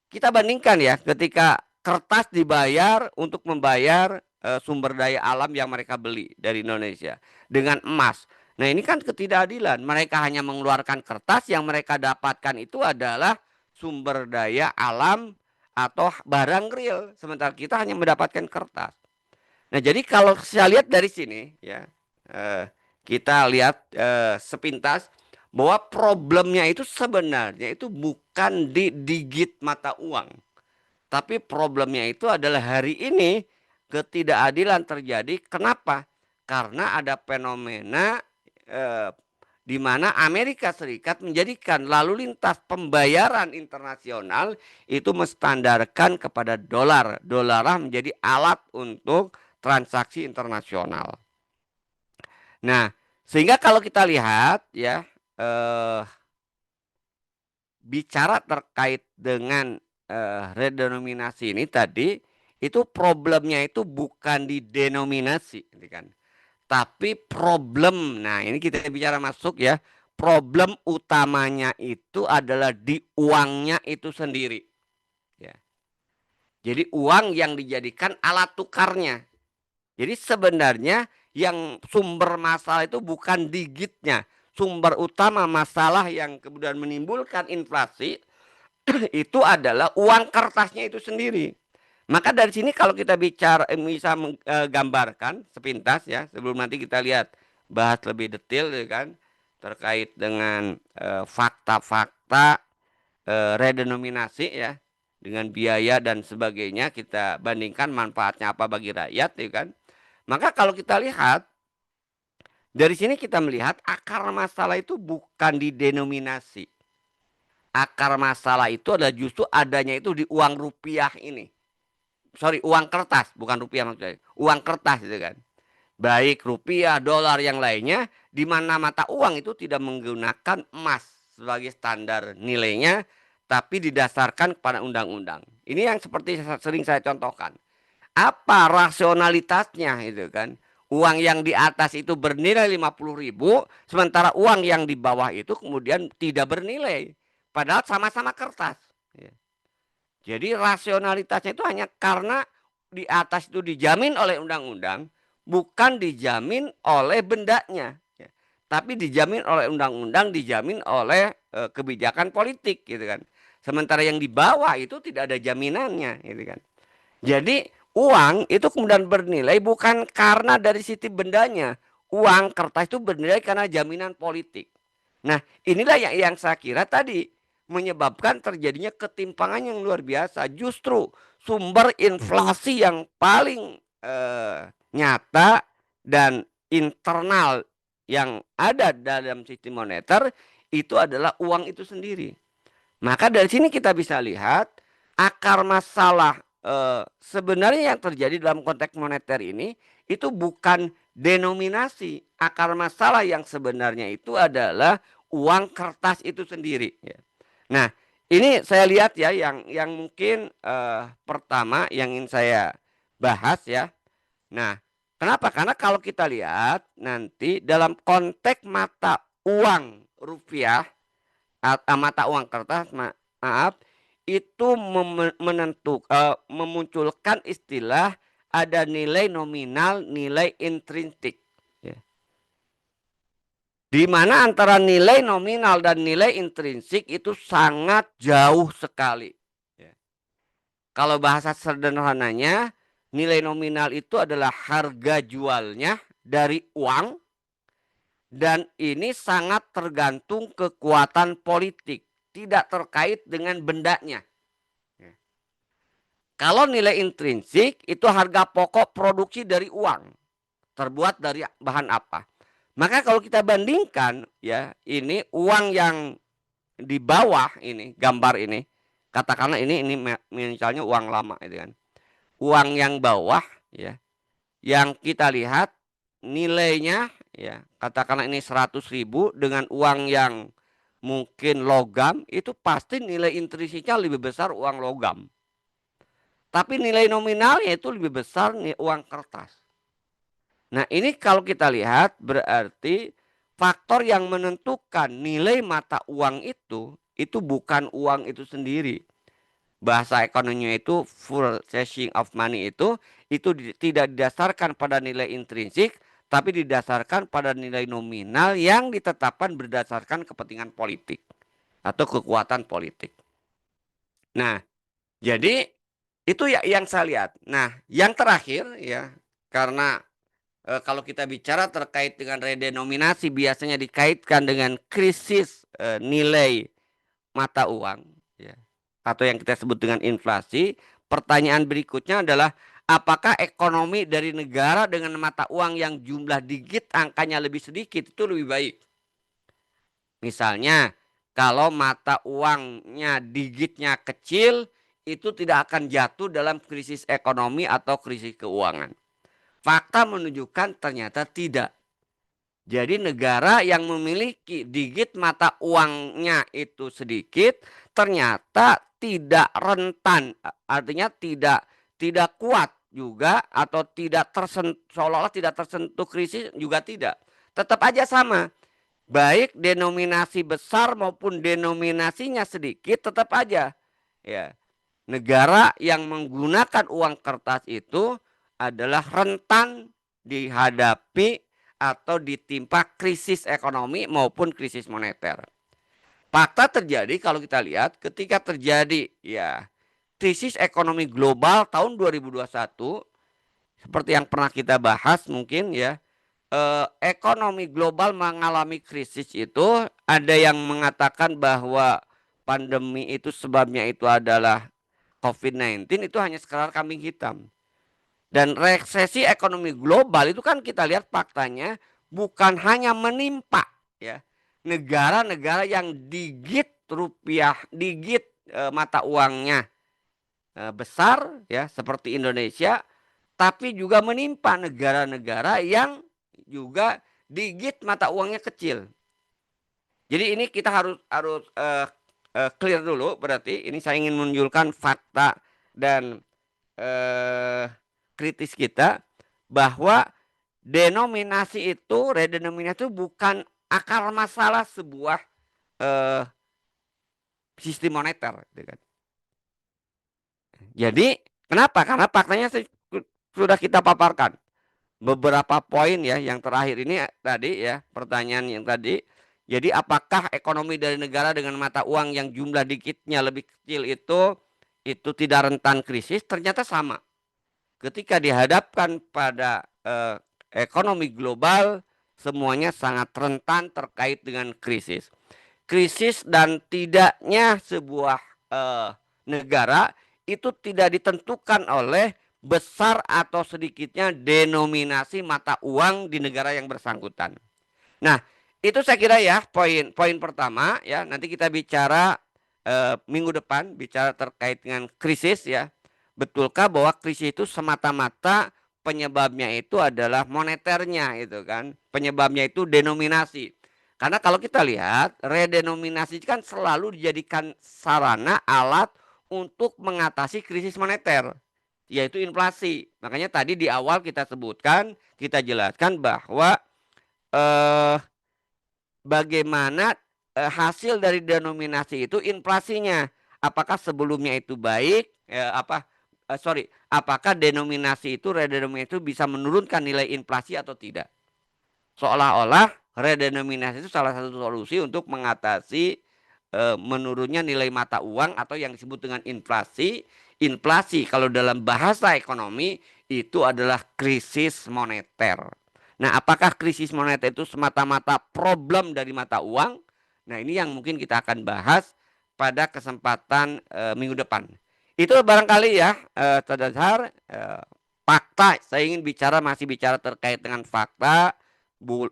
Kita bandingkan ya ketika kertas dibayar untuk membayar sumber daya alam yang mereka beli dari Indonesia dengan emas. Nah ini kan ketidakadilan. Mereka hanya mengeluarkan kertas, yang mereka dapatkan itu adalah sumber daya alam atau barang real. Sementara kita hanya mendapatkan kertas. Nah, jadi kalau saya lihat dari sini ya, kita lihat sepintas bahwa problemnya itu sebenarnya itu bukan di digit mata uang, tapi problemnya itu adalah hari ini ketidakadilan terjadi. Kenapa? Karena ada fenomena di mana Amerika Serikat menjadikan lalu lintas pembayaran internasional itu menstandarkan kepada dolar. Dolar menjadi alat untuk transaksi internasional. Nah, sehingga kalau kita lihat ya, bicara terkait dengan redenominasi ini tadi, itu problemnya itu bukan di denominasi, gitu kan. Tapi problem, nah ini kita bicara masuk ya, problem utamanya itu adalah di uangnya itu sendiri. Ya. Jadi uang yang dijadikan alat tukarnya. Jadi sebenarnya yang sumber masalah itu bukan digitnya. sumber utama masalah yang kemudian menimbulkan inflasi itu adalah uang kertasnya itu sendiri. Maka dari sini kalau kita bicara bisa menggambarkan sepintas ya, sebelum nanti kita lihat bahas lebih detail ya kan terkait dengan fakta-fakta redenominasi ya dengan biaya dan sebagainya, kita bandingkan manfaatnya apa bagi rakyat ya kan. Maka kalau kita lihat dari sini kita melihat akar masalah itu bukan di denominasi. Akar masalah itu adalah justru adanya itu di uang rupiah ini. Sorry, uang kertas, bukan rupiah maksudnya. Uang kertas itu kan. Baik rupiah, dolar, yang lainnya, di mana mata uang itu tidak menggunakan emas sebagai standar nilainya, tapi didasarkan kepada undang-undang. Ini yang seperti sering saya contohkan. Apa rasionalitasnya itu kan? Uang yang di atas itu bernilai 50.000, sementara uang yang di bawah itu kemudian tidak bernilai. Padahal sama-sama kertas. Ya. Jadi rasionalitasnya itu hanya karena di atas itu dijamin oleh undang-undang, bukan dijamin oleh bendanya. Ya. Tapi dijamin oleh undang-undang, dijamin oleh kebijakan politik gitu kan. Sementara yang di bawah itu tidak ada jaminannya gitu kan. Jadi uang itu kemudian bernilai bukan karena dari sisi bendanya. Uang kertas itu bernilai karena jaminan politik. Nah, inilah yang saya kira tadi menyebabkan terjadinya ketimpangan yang luar biasa. Justru sumber inflasi yang paling nyata dan internal yang ada dalam sistem moneter itu adalah uang itu sendiri. Maka dari sini kita bisa lihat akar masalah sebenarnya yang terjadi dalam konteks moneter ini itu bukan denominasi. Akar masalah yang sebenarnya itu adalah uang kertas itu sendiri. Ya. Nah, ini saya lihat ya yang mungkin pertama yang ingin saya bahas ya. Nah, kenapa? Karena kalau kita lihat nanti dalam konteks mata uang rupiah, mata uang kertas, maaf, itu memunculkan istilah ada nilai nominal, nilai intrinsik. Ya. Di mana antara nilai nominal dan nilai intrinsik itu sangat jauh sekali. Ya. Kalau bahasa sederhananya, nilai nominal itu adalah harga jualnya dari uang, dan ini sangat tergantung kekuatan politik, tidak terkait dengan bendanya. Kalau nilai intrinsik itu harga pokok produksi dari uang, terbuat dari bahan apa. Maka kalau kita bandingkan ya, ini uang yang di bawah ini, gambar ini, katakanlah ini misalnya uang lama itu kan. Uang yang bawah ya, yang kita lihat nilainya ya, katakanlah ini 100.000 dengan uang yang mungkin logam, itu pasti nilai intrinsiknya lebih besar uang logam. Tapi nilai nominalnya itu lebih besar nih uang kertas. Nah, ini kalau kita lihat berarti faktor yang menentukan nilai mata uang itu bukan uang itu sendiri. Bahasa ekonominya itu purchasing of money itu tidak didasarkan pada nilai intrinsik, tapi didasarkan pada nilai nominal yang ditetapkan berdasarkan kepentingan politik atau kekuatan politik. Nah, jadi itu ya yang saya lihat. Nah, yang terakhir ya, karena kalau kita bicara terkait dengan redenominasi biasanya dikaitkan dengan krisis nilai mata uang ya, atau yang kita sebut dengan inflasi. Pertanyaan berikutnya adalah apakah ekonomi dari negara dengan mata uang yang jumlah digit angkanya lebih sedikit itu lebih baik? Misalnya kalau mata uangnya digitnya kecil, itu tidak akan jatuh dalam krisis ekonomi atau krisis keuangan. Fakta menunjukkan ternyata tidak. Jadi negara yang memiliki digit mata uangnya itu sedikit ternyata tidak rentan, artinya tidak kuat juga, atau tidak tersentuh, seolah-olah tidak tersentuh krisis juga tidak. Tetap aja sama. Baik denominasi besar maupun denominasinya sedikit, tetap aja ya. Negara yang menggunakan uang kertas itu adalah rentan dihadapi atau ditimpa krisis ekonomi maupun krisis moneter. Fakta terjadi kalau kita lihat ketika terjadi ya krisis ekonomi global tahun 2021 seperti yang pernah kita bahas mungkin ya, ekonomi global mengalami krisis itu ada yang mengatakan bahwa pandemi itu sebabnya itu adalah COVID-19, itu hanya sekedar kambing hitam. Dan resesi ekonomi global itu kan kita lihat faktanya bukan hanya menimpa ya negara-negara yang digit rupiah, digit mata uangnya besar ya seperti Indonesia, tapi juga menimpa negara-negara yang juga digit mata uangnya kecil. Jadi ini kita harus harus clear dulu, berarti ini saya ingin menunjukkan fakta dan eh, kritis kita bahwa denominasi itu, redenominasi itu bukan akar masalah sebuah eh, sistem moneter, gitu kan. Jadi kenapa? Karena faktanya sudah kita paparkan beberapa poin ya yang terakhir ini tadi ya pertanyaan yang tadi. Jadi apakah ekonomi dari negara dengan mata uang yang jumlah dikitnya lebih kecil itu tidak rentan krisis? Ternyata sama. Ketika dihadapkan pada ekonomi global, semuanya sangat rentan terkait dengan krisis. Krisis dan tidaknya sebuah negara itu tidak ditentukan oleh besar atau sedikitnya denominasi mata uang di negara yang bersangkutan. Nah, itu saya kira ya poin pertama ya. Nanti kita bicara minggu depan bicara terkait dengan krisis ya. Betulkah bahwa krisis itu semata-mata penyebabnya itu adalah moneternya itu kan. Penyebabnya itu denominasi. Karena kalau kita lihat redenominasi kan selalu dijadikan sarana alat untuk mengatasi krisis moneter, yaitu inflasi. Makanya tadi di awal kita sebutkan, kita jelaskan bahwa eh, bagaimana hasil dari denominasi itu inflasinya. Apakah sebelumnya itu baik? Apakah denominasi itu redenominasi itu bisa menurunkan nilai inflasi atau tidak? Seolah-olah redenominasi itu salah satu solusi untuk mengatasi menurunnya nilai mata uang atau yang disebut dengan inflasi. Inflasi kalau dalam bahasa ekonomi itu adalah krisis moneter. Nah, apakah krisis moneter itu semata-mata problem dari mata uang? Nah, ini yang mungkin kita akan bahas pada kesempatan minggu depan. Itu barangkali ya, Tadazhar, fakta. Saya ingin masih bicara terkait dengan fakta,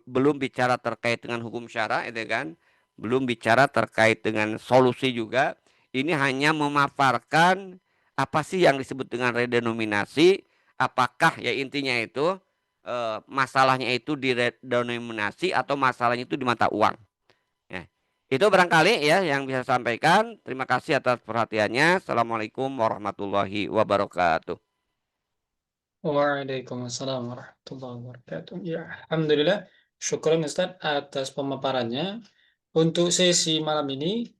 belum bicara terkait dengan hukum syara, itu kan? Belum bicara terkait dengan solusi juga. Ini hanya memaparkan apa sih yang disebut dengan redenominasi, apakah ya intinya itu masalahnya itu di redenominasi atau masalahnya itu di mata uang. Ya. Itu barangkali ya yang bisa saya sampaikan. Terima kasih atas perhatiannya. Assalamualaikum warahmatullahi wabarakatuh. Waalaikumsalam warahmatullahi wabarakatuh. Ya, Alhamdulillah. Syukuran Ustadz atas pemaparannya. Untuk sesi malam ini,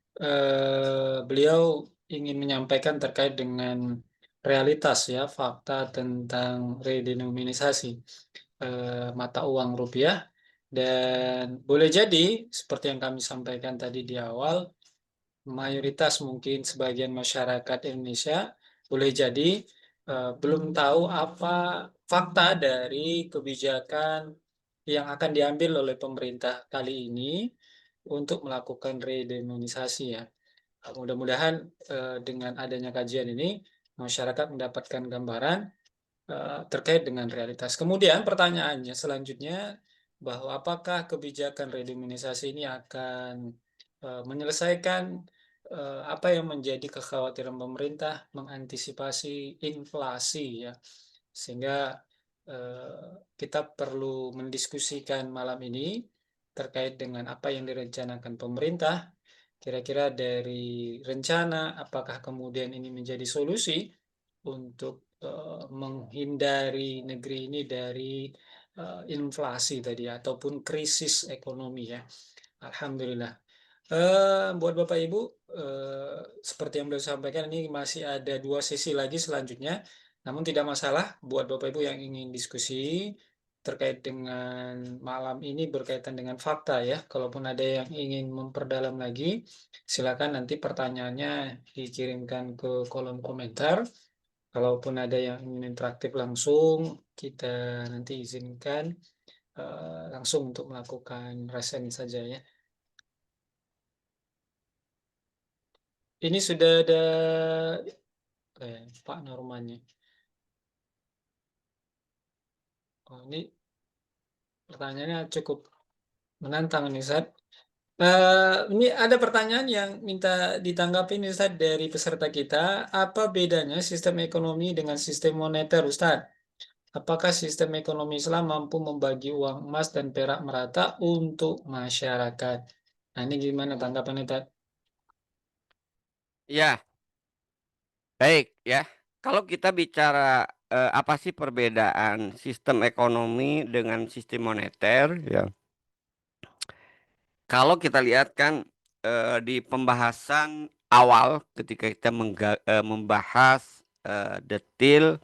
beliau ingin menyampaikan terkait dengan realitas ya, fakta tentang redenominasi mata uang rupiah. Dan boleh jadi, seperti yang kami sampaikan tadi di awal, mayoritas mungkin sebagian masyarakat Indonesia boleh jadi belum tahu apa fakta dari kebijakan yang akan diambil oleh pemerintah kali ini untuk melakukan redenominasi ya. Mudah-mudahan dengan adanya kajian ini masyarakat mendapatkan gambaran terkait dengan realitas. Kemudian pertanyaannya selanjutnya bahwa apakah kebijakan redenominasi ini akan menyelesaikan apa yang menjadi kekhawatiran pemerintah mengantisipasi inflasi ya, sehingga kita perlu mendiskusikan malam ini terkait dengan apa yang direncanakan pemerintah. Kira-kira dari rencana apakah kemudian ini menjadi solusi untuk menghindari negeri ini dari inflasi tadi ataupun krisis ekonomi ya. Alhamdulillah. Buat Bapak Ibu, seperti yang beliau sampaikan ini masih ada 2 sesi lagi selanjutnya. Namun tidak masalah buat Bapak Ibu yang ingin diskusi, terkait dengan malam ini berkaitan dengan fakta ya. Kalaupun ada yang ingin memperdalam lagi, silakan nanti pertanyaannya dikirimkan ke kolom komentar. Kalaupun ada yang ingin interaktif langsung, kita nanti izinkan langsung untuk melakukan resen saja ya. Ini sudah ada Pak Normannya. Oh, ini pertanyaannya cukup menantang nih, Ustaz. Ini ada pertanyaan yang minta ditanggapi nih, Ustaz, dari peserta kita. Apa bedanya sistem ekonomi dengan sistem moneter, Ustaz? Apakah sistem ekonomi Islam mampu membagi uang emas dan perak merata untuk masyarakat? Nah, ini gimana tanggapannya, Ustaz? Ya, baik ya. Kalau kita bicara apa sih perbedaan sistem ekonomi dengan sistem moneter ya. Kalau kita lihat kan di pembahasan awal ketika kita membahas detail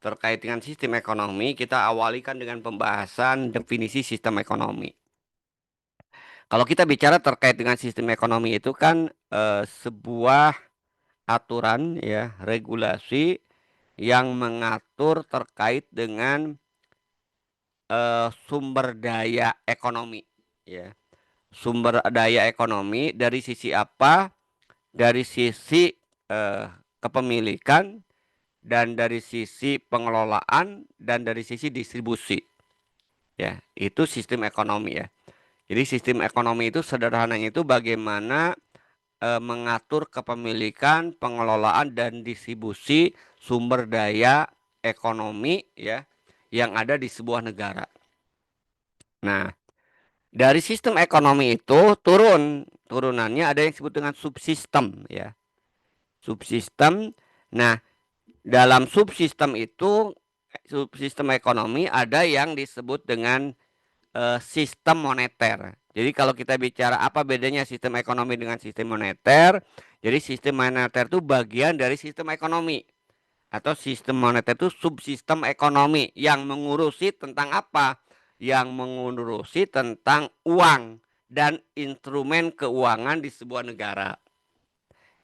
terkait dengan sistem ekonomi, kita awali kan dengan pembahasan definisi sistem ekonomi. Kalau kita bicara terkait dengan sistem ekonomi itu kan sebuah aturan ya, regulasi yang mengatur terkait dengan sumber daya ekonomi ya. Sumber daya ekonomi dari sisi apa? Dari sisi eh, kepemilikan dan dari sisi pengelolaan dan dari sisi distribusi. Ya, itu sistem ekonomi ya. Jadi sistem ekonomi itu sederhananya itu bagaimana mengatur kepemilikan, pengelolaan dan distribusi sumber daya ekonomi ya yang ada di sebuah negara. Nah, dari sistem ekonomi itu turunannya ada yang disebut dengan subsistem ya. Subsistem. Nah, dalam subsistem ekonomi ada yang disebut dengan sistem moneter. Jadi kalau kita bicara apa bedanya sistem ekonomi dengan sistem moneter, jadi sistem moneter itu bagian dari sistem ekonomi atau sistem moneter itu subsistem ekonomi yang mengurusi tentang apa? Yang mengurusi tentang uang dan instrumen keuangan di sebuah negara.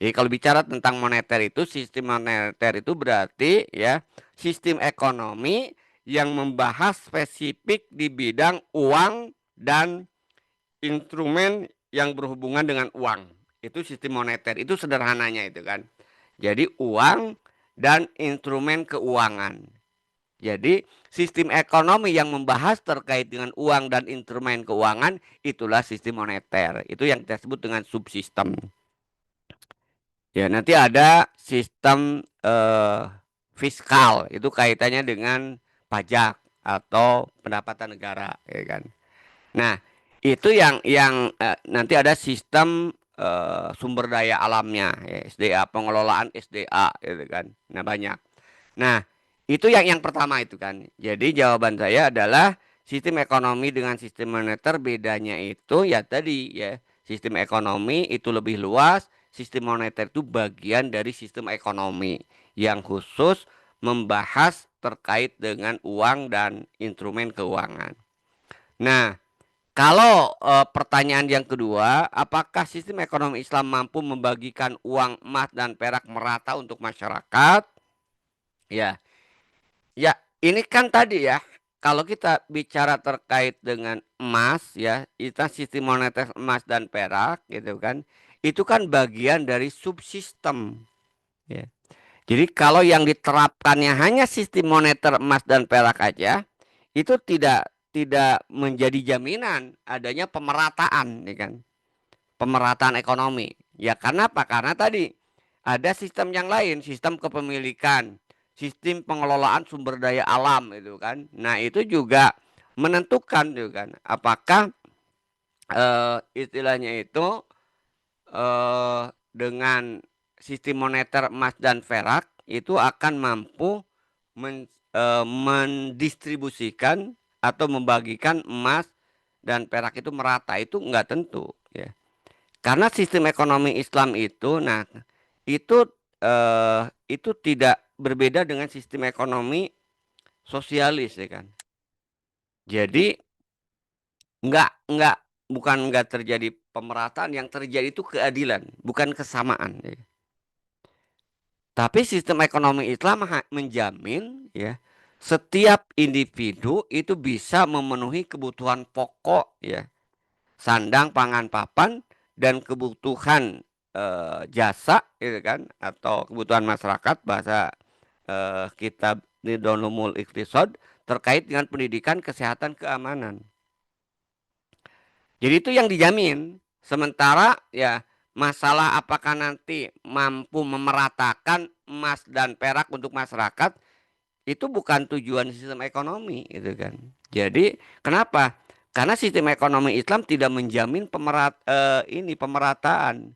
Jadi kalau bicara tentang moneter itu, sistem moneter itu berarti ya sistem ekonomi yang membahas spesifik di bidang uang dan instrumen yang berhubungan dengan uang. Itu sistem moneter, itu sederhananya itu kan. Jadi uang dan instrumen keuangan. Jadi sistem ekonomi yang membahas terkait dengan uang dan instrumen keuangan itulah sistem moneter. Itu yang kita sebut dengan subsistem. Ya, nanti ada sistem fiskal, itu kaitannya dengan pajak atau pendapatan negara, ya kan. Nah, itu yang nanti ada sistem sumber daya alamnya, ya, SDA, pengelolaan SDA, gitu kan. Nah, banyak. Nah, itu yang pertama itu kan. Jadi jawaban saya adalah sistem ekonomi dengan sistem moneter bedanya itu ya tadi ya. Sistem ekonomi itu lebih luas, sistem moneter itu bagian dari sistem ekonomi yang khusus membahas terkait dengan uang dan instrumen keuangan. Nah, kalau pertanyaan yang kedua, apakah sistem ekonomi Islam mampu membagikan uang emas dan perak merata untuk masyarakat? Ya, ya, ini kan tadi ya, kalau kita bicara terkait dengan emas ya, itu sistem moneter emas dan perak gitu kan, itu kan bagian dari subsistem ya. Jadi kalau yang diterapkannya hanya sistem moneter emas dan perak aja, itu tidak menjadi jaminan adanya pemerataan, ya kan? Pemerataan ekonomi. Ya karena apa? Karena tadi ada sistem yang lain, sistem kepemilikan, sistem pengelolaan sumber daya alam itu kan. Nah, itu juga menentukan juga kan apakah istilahnya itu dengan sistem moneter emas dan perak itu akan mampu mendistribusikan atau membagikan emas dan perak itu merata, itu enggak tentu ya. Karena sistem ekonomi Islam itu, nah itu itu tidak berbeda dengan sistem ekonomi sosialis ya kan. Jadi nggak bukan nggak terjadi pemerataan, yang terjadi itu keadilan, bukan kesamaan. Ya. Tapi sistem ekonomi Islam menjamin ya setiap individu itu bisa memenuhi kebutuhan pokok ya, sandang, pangan, papan, dan kebutuhan jasa gitu kan, atau kebutuhan masyarakat, bahasa kitab Nidolumul Iqtisad, terkait dengan pendidikan, kesehatan, keamanan. Jadi itu yang dijamin. Sementara ya masalah apakah nanti mampu memeratakan emas dan perak untuk masyarakat, itu bukan tujuan sistem ekonomi gitu kan. Jadi kenapa? Karena sistem ekonomi Islam tidak menjamin pemerataan.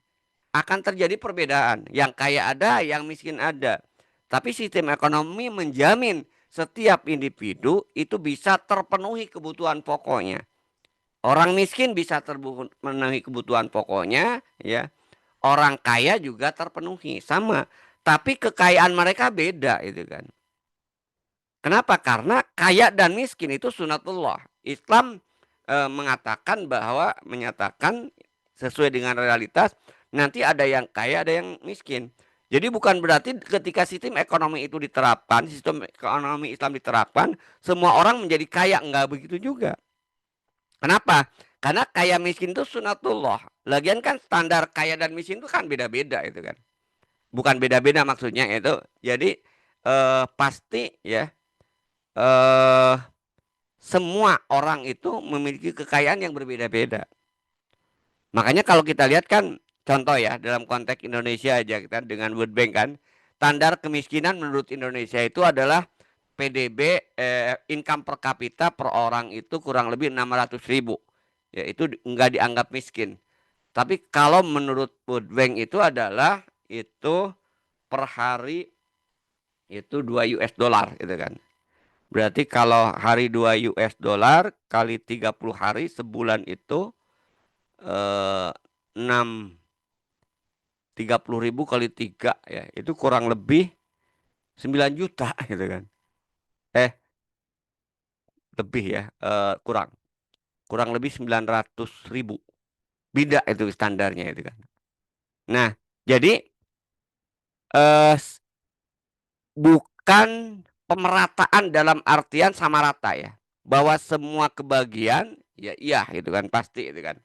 Akan terjadi perbedaan. Yang kaya ada, yang miskin ada. Tapi sistem ekonomi menjamin setiap individu itu bisa terpenuhi kebutuhan pokoknya. Orang miskin bisa terpenuhi kebutuhan pokoknya, ya. Orang kaya juga terpenuhi, sama. Tapi kekayaan mereka beda, itu kan. Kenapa? Karena kaya dan miskin itu sunatullah. Islam mengatakan bahwa menyatakan sesuai dengan realitas, nanti ada yang kaya, ada yang miskin. Jadi bukan berarti ketika sistem ekonomi itu diterapkan, sistem ekonomi Islam diterapkan, semua orang menjadi kaya, enggak begitu juga. Kenapa? Karena kaya miskin itu sunatullah. Lagian kan standar kaya dan miskin itu kan beda-beda itu kan. Bukan beda-beda maksudnya itu. Jadi pasti ya eh semua orang itu memiliki kekayaan yang berbeda-beda. Makanya kalau kita lihat kan contoh ya dalam konteks Indonesia aja kita dengan World Bank kan, standar kemiskinan menurut Indonesia itu adalah PDB income per kapita per orang itu kurang lebih 600.000. Ya itu nggak dianggap miskin. Tapi kalau menurut World Bank itu adalah itu per hari itu 2 US dollar gitu kan. Berarti kalau hari 2 US dollar kali 30 hari sebulan itu 6 30.000 kali 3 ya itu kurang lebih 9 juta gitu kan. Eh lebih ya kurang kurang lebih 900.000. Beda itu standarnya itu kan. Nah, jadi eh bukan pemerataan dalam artian sama rata ya. Bahwa semua kebagian ya iya itu kan pasti itu kan.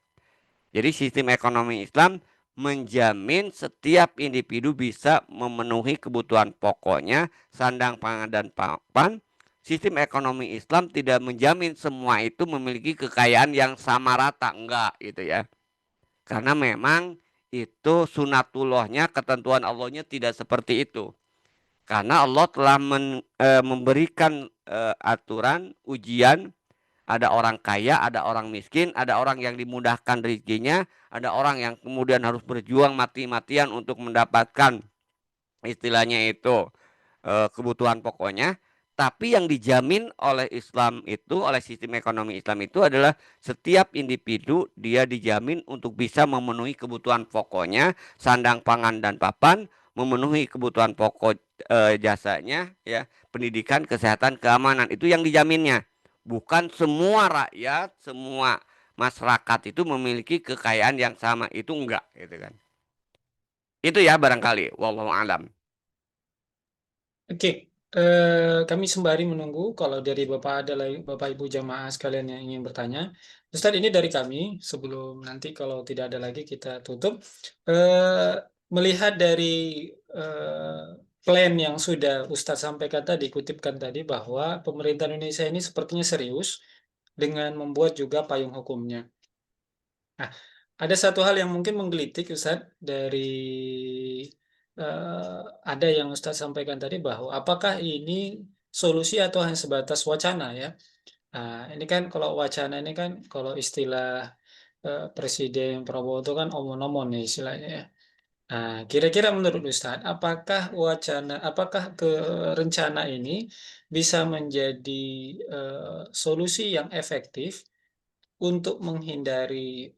Jadi sistem ekonomi Islam menjamin setiap individu bisa memenuhi kebutuhan pokoknya, sandang, pangan, dan papan. Sistem ekonomi Islam tidak menjamin semua itu memiliki kekayaan yang sama rata, enggak gitu ya. Karena memang itu sunatullahnya, ketentuan Allahnya tidak seperti itu. Karena Allah telah memberikan aturan, ujian, ada orang kaya, ada orang miskin, ada orang yang dimudahkan rezekinya, ada orang yang kemudian harus berjuang mati-matian untuk mendapatkan istilahnya itu kebutuhan pokoknya. Tapi yang dijamin oleh Islam itu, oleh sistem ekonomi Islam itu adalah setiap individu dia dijamin untuk bisa memenuhi kebutuhan pokoknya, sandang, pangan, dan papan, memenuhi kebutuhan pokok jasanya, ya, pendidikan, kesehatan, keamanan itu yang dijaminnya. Bukan semua rakyat, semua masyarakat itu memiliki kekayaan yang sama, itu enggak, gitu kan. Itu ya barangkali, wallahu alam. Oke, kami sembari menunggu kalau dari Bapak ada lagi, Bapak Ibu jamaah sekalian yang ingin bertanya. Ustadz, ini dari kami sebelum nanti kalau tidak ada lagi kita tutup. Eh, Melihat dari eh, plan yang sudah Ustadz sampaikan tadi, kutipkan tadi bahwa pemerintah Indonesia ini sepertinya serius dengan membuat juga payung hukumnya. Nah, ada satu hal yang mungkin menggelitik Ustadz dari ada yang Ustadz sampaikan tadi bahwa apakah ini solusi atau hanya sebatas wacana ya? Nah, ini kan kalau wacana ini kan kalau istilah Presiden Prabowo itu kan omon-omon nih istilahnya ya. Nah, kira-kira menurut Ustadz, apakah ke rencana ini bisa menjadi solusi yang efektif untuk menghindari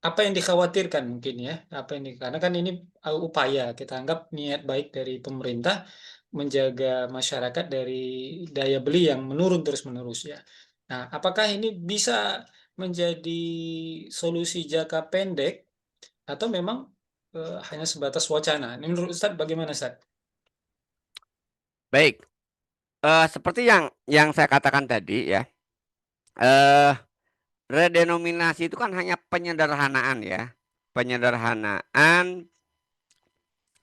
apa yang dikhawatirkan mungkin ya, karena kan ini upaya kita anggap niat baik dari pemerintah menjaga masyarakat dari daya beli yang menurun terus-menerus ya. Nah, apakah ini bisa menjadi solusi jangka pendek atau memang hanya sebatas wacana? Ini menurut Ustadz bagaimana, Ustadz? Baik, seperti yang saya katakan tadi ya, eh redenominasi itu kan hanya penyederhanaan ya. Penyederhanaan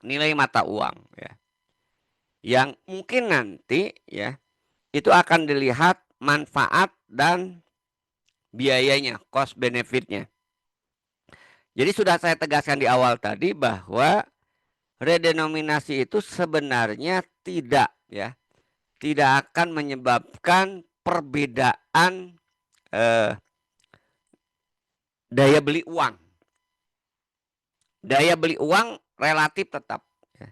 nilai mata uang ya. Yang mungkin nanti ya itu akan dilihat manfaat dan biayanya, cost benefitnya. Jadi sudah saya tegaskan di awal tadi bahwa redenominasi itu sebenarnya tidak akan menyebabkan perbedaan eh, daya beli uang. Daya beli uang relatif tetap, ya.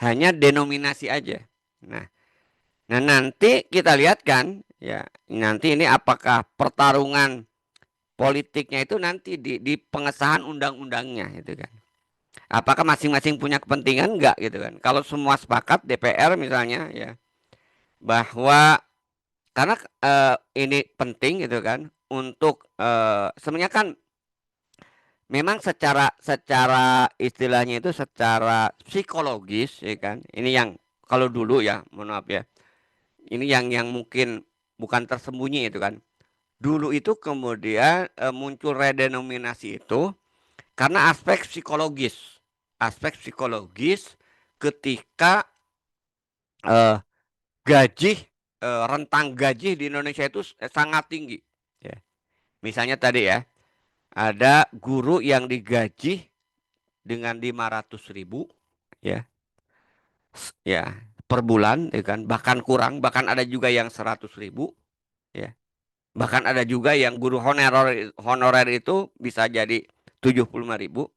Hanya denominasi aja. Nah, nanti kita lihat kan, ya nanti ini apakah pertarungan politiknya itu nanti di pengesahan undang-undangnya itu kan. Apakah masing-masing punya kepentingan enggak gitu kan. Kalau semua sepakat DPR misalnya ya bahwa karena ini penting gitu kan untuk sebenarnya kan memang secara secara istilahnya itu secara psikologis ya kan. Ini yang kalau dulu ya, mohon maaf ya. Ini yang mungkin bukan tersembunyi itu kan. Dulu itu kemudian muncul redenominasi itu karena aspek psikologis. Aspek psikologis ketika eh, gaji rentang gaji di Indonesia itu sangat tinggi. Ya. Misalnya tadi ya, ada guru yang digaji dengan 500.000 ya, ya per bulan, ya kan, bahkan kurang, bahkan ada juga yang 100.000 ya, bahkan ada juga yang guru honorer honorer itu bisa jadi 75.000.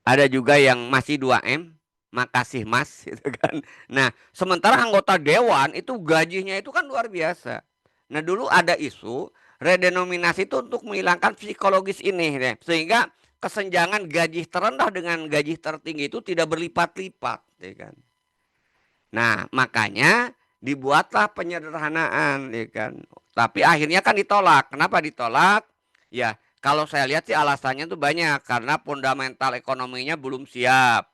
Ada juga yang masih 2 M, makasih Mas gitu kan. Nah, sementara anggota dewan itu gajinya itu kan luar biasa. Nah, dulu ada isu redenominasi itu untuk menghilangkan psikologis ini deh. Sehingga kesenjangan gaji terendah dengan gaji tertinggi itu tidak berlipat-lipat, ya kan. Nah, makanya dibuatlah penyederhanaan, ya kan. Tapi akhirnya kan ditolak. Kenapa ditolak? Ya, kalau saya lihat sih alasannya tuh banyak karena fundamental ekonominya belum siap.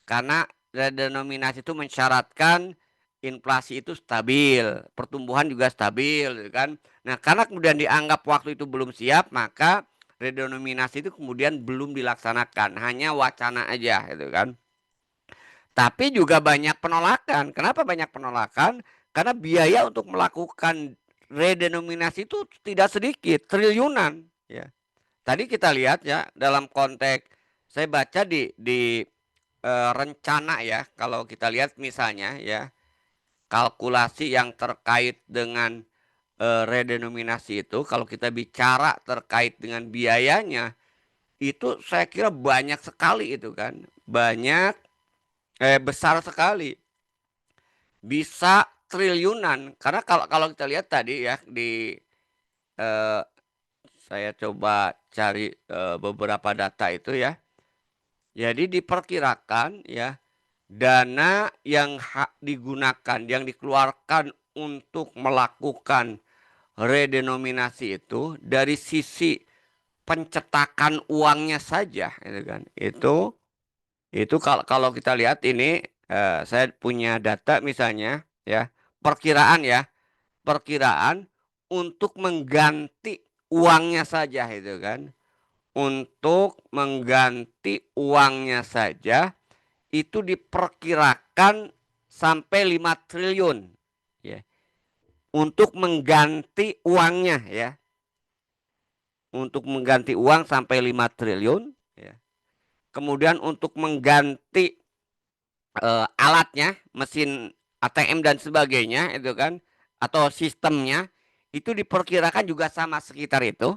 Karena redenominasi itu mensyaratkan inflasi itu stabil, pertumbuhan juga stabil, gitu kan. Nah, karena kemudian dianggap waktu itu belum siap, maka redenominasi itu kemudian belum dilaksanakan, hanya wacana aja, gitu kan. Tapi juga banyak penolakan. Kenapa banyak penolakan? Karena biaya untuk melakukan redenominasi itu tidak sedikit, triliunan. Ya. Tadi kita lihat ya dalam konteks saya baca di rencana ya, kalau kita lihat misalnya ya kalkulasi yang terkait dengan redenominasi itu, kalau kita bicara terkait dengan biayanya itu saya kira banyak sekali itu kan, banyak besar sekali. Bisa triliunan karena kalau kalau kita lihat tadi ya di eh, saya coba cari beberapa data itu ya. Jadi diperkirakan ya dana yang digunakan yang dikeluarkan untuk melakukan redenominasi itu dari sisi pencetakan uangnya saja gitu kan. Itu kalau kalau kita lihat ini saya punya data misalnya ya, perkiraan ya, perkiraan untuk mengganti uangnya saja itu kan. Untuk mengganti uangnya saja itu diperkirakan sampai 5 triliun ya. Untuk mengganti uangnya ya. Untuk mengganti uang sampai 5 triliun ya. Kemudian untuk mengganti alatnya, mesin ATM dan sebagainya itu kan atau sistemnya itu diperkirakan juga sama sekitar itu.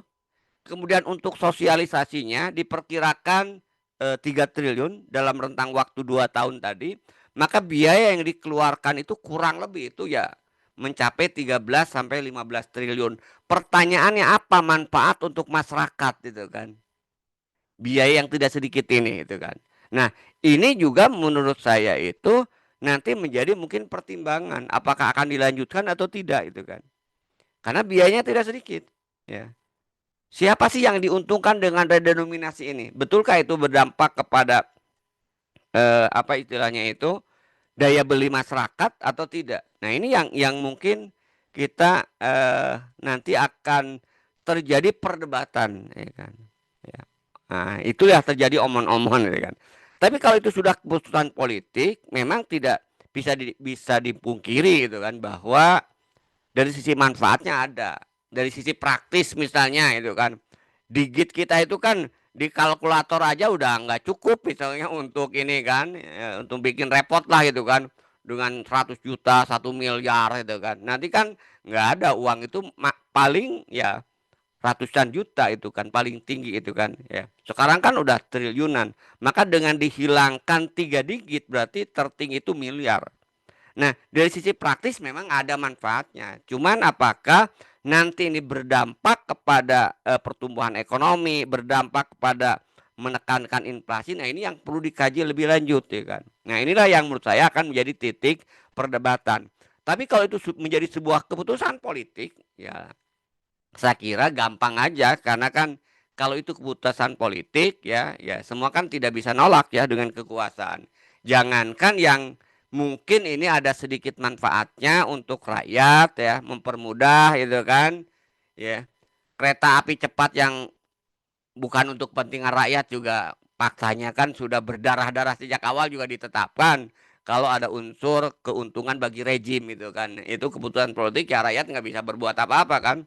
Kemudian untuk sosialisasinya diperkirakan 3 triliun dalam rentang waktu 2 tahun tadi. Maka biaya yang dikeluarkan itu kurang lebih itu ya mencapai 13 sampai 15 triliun. Pertanyaannya apa manfaat untuk masyarakat itu kan? Biaya yang tidak sedikit ini itu kan. Nah, ini juga menurut saya itu nanti menjadi mungkin pertimbangan apakah akan dilanjutkan atau tidak itu kan. Karena biayanya tidak sedikit. Ya. Siapa sih yang diuntungkan dengan redenominasi ini? Betulkah itu berdampak kepada apa istilahnya itu daya beli masyarakat atau tidak? Nah, ini yang mungkin kita nanti akan terjadi perdebatan, ya kan? Ya. Nah, itu ya terjadi omon-omon, ya kan? Tapi kalau itu sudah keputusan politik, memang tidak bisa dipungkiri gitu kan bahwa dari sisi manfaatnya ada, dari sisi praktis misalnya itu kan, digit kita itu kan di kalkulator aja udah nggak cukup misalnya untuk ini kan, untuk bikin repot lah gitu kan, dengan 100 juta 1 miliar itu kan, nanti kan nggak ada uang itu paling ya ratusan juta itu kan paling tinggi itu kan ya, sekarang kan udah triliunan, maka dengan dihilangkan 3 digit berarti tertinggi itu miliar. Nah, dari sisi praktis memang ada manfaatnya. Cuman apakah nanti ini berdampak kepada pertumbuhan ekonomi, berdampak kepada menekankan inflasi. Nah, ini yang perlu dikaji lebih lanjut ya kan. Nah, inilah yang menurut saya akan menjadi titik perdebatan. Tapi kalau itu menjadi sebuah keputusan politik, ya saya kira gampang aja karena kan kalau itu keputusan politik ya, ya semua kan tidak bisa nolak ya dengan kekuasaan. Jangankan yang mungkin ini ada sedikit manfaatnya untuk rakyat ya, mempermudah itu kan. Ya, kereta api cepat yang bukan untuk kepentingan rakyat juga faktanya kan sudah berdarah-darah sejak awal juga ditetapkan kalau ada unsur keuntungan bagi rejim itu kan. Itu keputusan politik ya, rakyat nggak bisa berbuat apa-apa kan.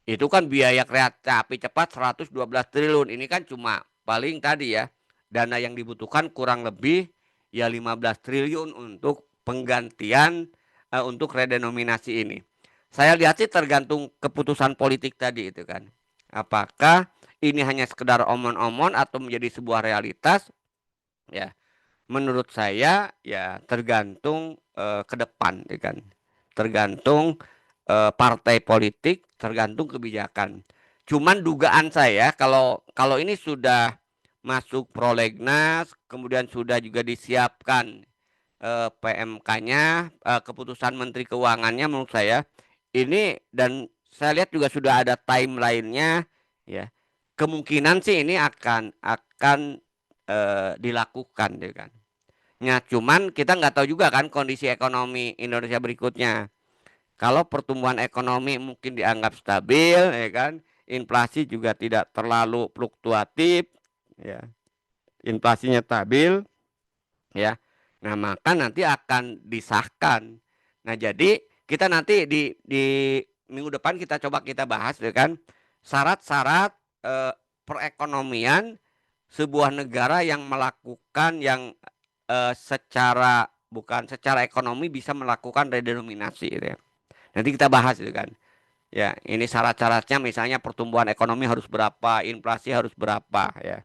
Itu kan biaya kereta api cepat 112 triliun. Ini kan cuma paling tadi ya, dana yang dibutuhkan kurang lebih ya 15 triliun untuk penggantian untuk redenominasi ini. Saya lihat sih tergantung keputusan politik tadi itu kan. Apakah ini hanya sekedar omon-omon atau menjadi sebuah realitas? Ya, menurut saya ya tergantung ke depan ya kan. Tergantung partai politik, tergantung kebijakan. Cuman dugaan saya kalau kalau ini sudah masuk prolegnas, kemudian sudah juga disiapkan PMK-nya, keputusan Menteri Keuangannya menurut saya ini, dan saya lihat juga sudah ada timeline-nya ya. Kemungkinan sih ini akan dilakukan ya kan. Ya, cuman kita nggak tahu juga kan kondisi ekonomi Indonesia berikutnya. Kalau pertumbuhan ekonomi mungkin dianggap stabil, ya kan, inflasi juga tidak terlalu fluktuatif, ya, inflasinya stabil, ya. Nah, maka nanti akan disahkan. Nah, jadi kita nanti di minggu depan kita coba kita bahas, ya kan, syarat-syarat eh, perekonomian sebuah negara yang melakukan yang secara bukan secara ekonomi bisa melakukan redenominasi, gitu ya. Nanti kita bahas itu kan. Ya, ini syarat-syaratnya misalnya pertumbuhan ekonomi harus berapa, inflasi harus berapa ya.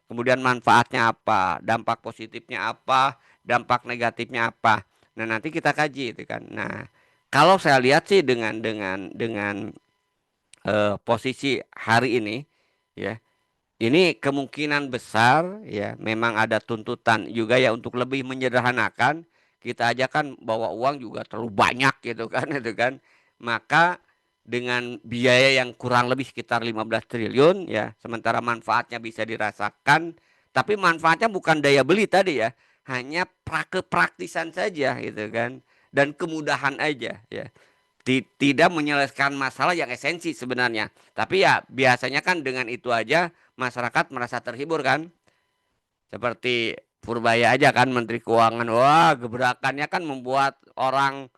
Kemudian manfaatnya apa, dampak positifnya apa, dampak negatifnya apa. Nah, nanti kita kaji itu kan. Nah, kalau saya lihat sih dengan posisi hari ini ya, ini kemungkinan besar ya memang ada tuntutan juga ya untuk lebih menyederhanakan. Kita aja kan bawa uang juga terlalu banyak gitu kan itu kan. Maka dengan biaya yang kurang lebih sekitar 15 triliun ya, sementara manfaatnya bisa dirasakan, tapi manfaatnya bukan daya beli tadi ya, hanya kepraktisan saja gitu kan, dan kemudahan aja ya. Tidak menyelesaikan masalah yang esensi sebenarnya. Tapi ya biasanya kan dengan itu aja masyarakat merasa terhibur kan. Seperti Purbaya aja kan Menteri Keuangan. Wah, gebrakannya kan membuat orang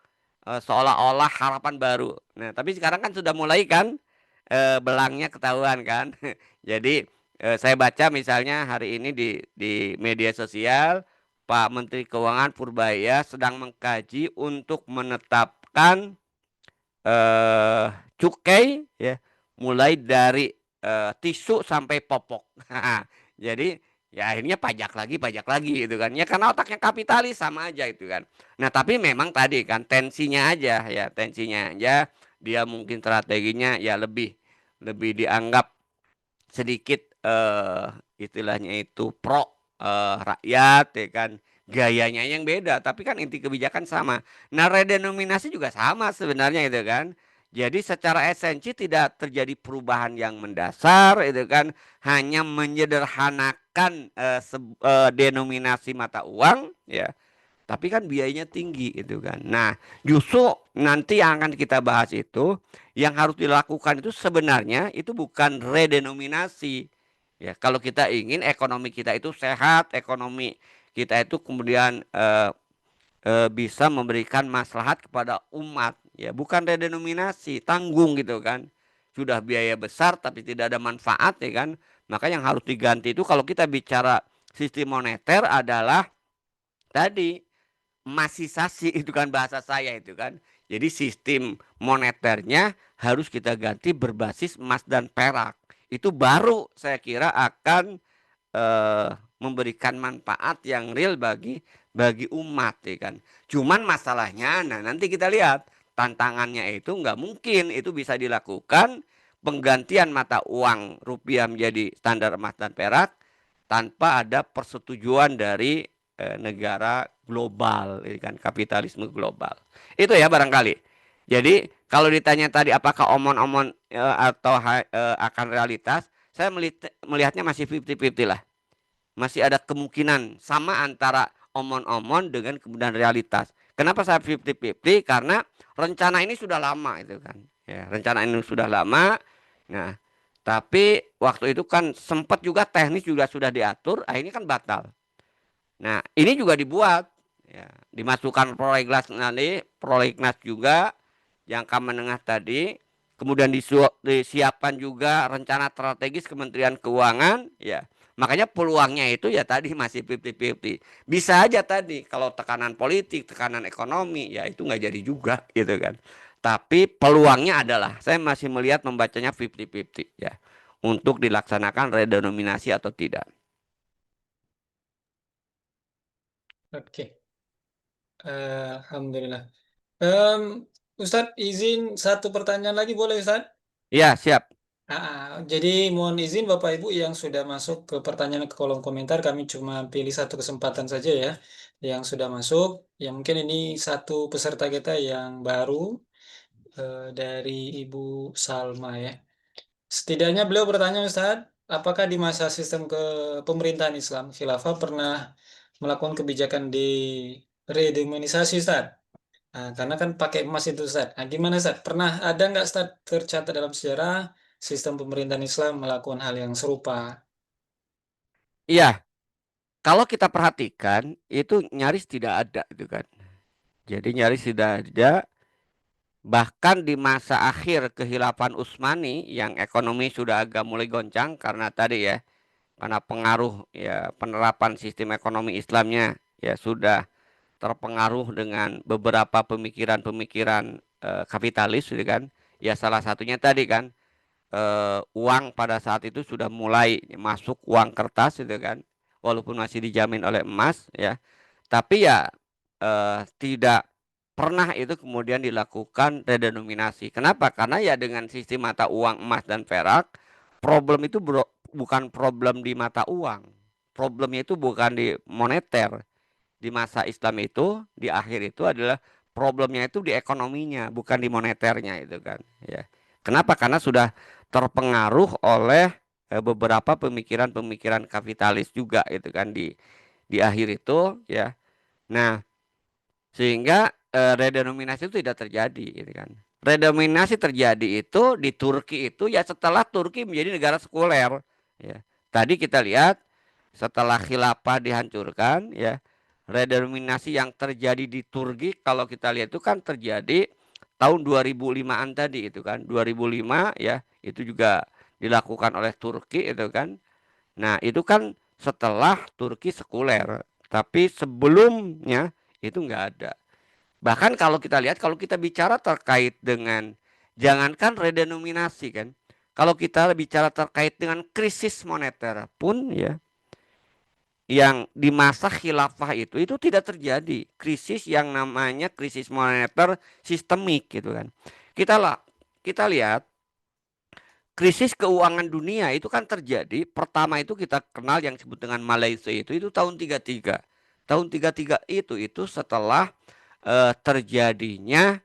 seolah-olah harapan baru. Nah, tapi sekarang kan sudah mulai kan belangnya ketahuan kan. Jadi saya baca misalnya hari ini di media sosial Pak Menteri Keuangan Purbaya sedang mengkaji untuk menetapkan eh cukai ya, mulai dari tisu sampai popok. Jadi ya akhirnya pajak lagi gitu kan. Ya karena otaknya kapitalis sama aja itu kan. Nah, tapi memang tadi kan tensinya aja ya, tensinya aja dia mungkin strateginya ya lebih lebih dianggap sedikit istilahnya itu pro rakyat ya kan. Gayanya yang beda, tapi kan inti kebijakan sama. Nah, redenominasi juga sama sebenarnya itu kan. Jadi secara esensi tidak terjadi perubahan yang mendasar itu kan, hanya menyederhanakan denominasi mata uang ya. Tapi kan biayanya tinggi itu kan. Nah, justru nanti yang akan kita bahas itu yang harus dilakukan itu sebenarnya itu bukan redenominasi. Ya, kalau kita ingin ekonomi kita itu sehat, ekonomi kita itu kemudian bisa memberikan maslahat kepada umat, ya bukan redenominasi, tanggung gitu kan. Sudah biaya besar tapi tidak ada manfaat ya kan. Maka yang harus diganti itu kalau kita bicara sistem moneter adalah tadi masisasi itu kan bahasa saya itu kan. Jadi sistem moneternya harus kita ganti berbasis emas dan perak. Itu baru saya kira akan memberikan manfaat yang real bagi umat ya kan. Cuman masalahnya, nah nanti kita lihat tantangannya itu nggak mungkin itu bisa dilakukan penggantian mata uang rupiah menjadi standar emas dan perak tanpa ada persetujuan dari negara global, ya kan kapitalisme global. Itu ya barangkali. Jadi kalau ditanya tadi apakah omon-omon atau akan realitas, saya melihatnya masih 50-50 lah. Masih ada kemungkinan sama antara omon-omon dengan kemudian realitas. Kenapa saya 50-50? Karena rencana ini sudah lama itu kan. Ya, rencana ini sudah lama. Nah, tapi waktu itu kan sempat juga teknis juga sudah diatur, akhirnya kan batal. Nah, ini juga dibuat ya, dimasukkan prolegnas nanti, prolegnas juga jangka menengah tadi, kemudian disiapkan juga rencana strategis Kementerian Keuangan ya. Makanya peluangnya itu ya tadi masih 50-50. Bisa aja tadi kalau tekanan politik, tekanan ekonomi ya itu nggak jadi juga gitu kan. Tapi peluangnya adalah saya masih melihat membacanya 50-50 ya. Untuk dilaksanakan redenominasi atau tidak. Oke, Alhamdulillah. Em, Ustadz, izin satu pertanyaan lagi boleh Ustadz? Ya, siap. Jadi mohon izin Bapak Ibu yang sudah masuk ke pertanyaan ke kolom komentar, kami cuma pilih satu kesempatan saja ya yang sudah masuk. Ya mungkin ini satu peserta kita yang baru dari Ibu Salma ya. Setidaknya beliau bertanya Ustadz, apakah di masa sistem pemerintahan Islam khilafah pernah melakukan kebijakan di redenominasi Ustadz? Nah, karena kan pakai emas itu Ustaz. Nah, gimana Ustaz? Pernah ada nggak Ustaz tercatat dalam sejarah sistem pemerintahan Islam melakukan hal yang serupa? Iya, kalau kita perhatikan itu nyaris tidak ada itu kan. Jadi nyaris tidak ada. Bahkan di masa akhir kekhilafan Utsmani yang ekonomi sudah agak mulai goncang karena tadi ya, karena pengaruh ya penerapan sistem ekonomi Islamnya ya sudah terpengaruh dengan beberapa pemikiran-pemikiran kapitalis gitu kan. Ya salah satunya tadi kan uang pada saat itu sudah mulai masuk uang kertas gitu kan. Walaupun masih dijamin oleh emas ya. Tapi ya tidak pernah itu kemudian dilakukan redenominasi. Kenapa? Karena ya dengan sistem mata uang emas dan perak, problem itu bukan problem di mata uang. Problemnya itu bukan di moneter. Di masa Islam itu, di akhir itu adalah problemnya itu di ekonominya, bukan di moneternya itu kan. Ya. Kenapa? Karena sudah terpengaruh oleh beberapa pemikiran-pemikiran kapitalis juga itu kan di akhir itu ya. Nah, sehingga redenominasi itu tidak terjadi gitu kan. Redenominasi terjadi itu di Turki itu ya setelah Turki menjadi negara sekuler ya. Tadi kita lihat setelah khilafah dihancurkan ya, redenominasi yang terjadi di Turki kalau kita lihat itu kan terjadi tahun 2005-an tadi itu kan. 2005 ya, itu juga dilakukan oleh Turki itu kan. Nah, itu kan setelah Turki sekuler, tapi sebelumnya itu nggak ada. Bahkan kalau kita lihat, kalau kita bicara terkait dengan, jangankan redenominasi kan, kalau kita bicara terkait dengan krisis moneter pun ya, yang di masa khilafah itu tidak terjadi krisis yang namanya krisis moneter sistemik gitu kan. Kita lihat krisis keuangan dunia itu kan terjadi. Pertama itu kita kenal yang disebut dengan Malaysia itu tahun 33. tahun 33 itu setelah terjadinya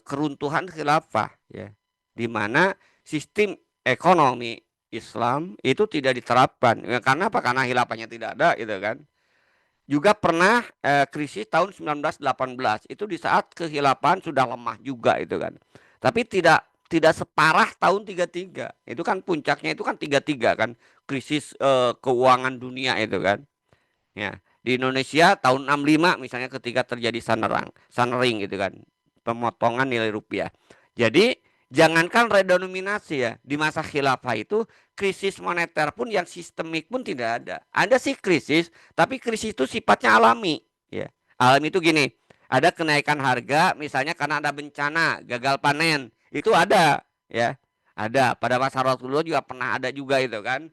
keruntuhan khilafah ya, di mana sistem ekonomi Islam itu tidak diterapkan. Ya, karena apa? Karena khilafahnya tidak ada gitu kan. Juga pernah krisis tahun 1918 itu di saat kehilafahan sudah lemah juga itu kan. Tapi tidak separah tahun 33. Itu kan puncaknya itu kan 33 kan, krisis keuangan dunia itu kan. Ya, di Indonesia tahun 65 misalnya ketika terjadi sunring gitu kan, pemotongan nilai rupiah. Jadi jangankan redenominasi ya, di masa khilafah itu krisis moneter pun yang sistemik pun tidak ada. Ada sih krisis, tapi krisis itu sifatnya alami ya. Alami itu gini, ada kenaikan harga misalnya karena ada bencana, gagal panen, itu ada ya. Ada, pada masa Rasulullah juga pernah ada juga itu kan,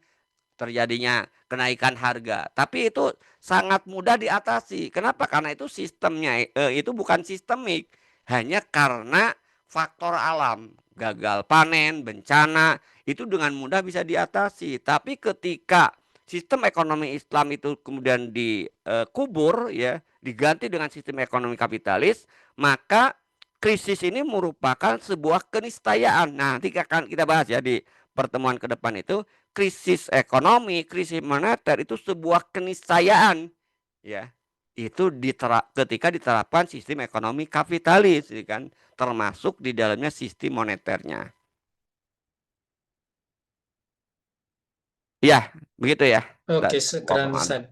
terjadinya kenaikan harga. Tapi itu sangat mudah diatasi. Kenapa? Karena itu sistemnya itu bukan sistemik, hanya karena faktor alam, gagal panen, bencana, itu dengan mudah bisa diatasi. Tapi ketika sistem ekonomi Islam itu kemudian dikubur ya, diganti dengan sistem ekonomi kapitalis, maka krisis ini merupakan sebuah keniscayaan. Nah, nanti akan kita bahas ya di pertemuan ke depan itu, krisis ekonomi, krisis moneter itu sebuah keniscayaan ya. Itu ketika diterapkan sistem ekonomi kapitalis ya kan, termasuk di dalamnya sistem moneternya. Ya, begitu ya. Oke, keren Wallahu a'lam. Ustaz.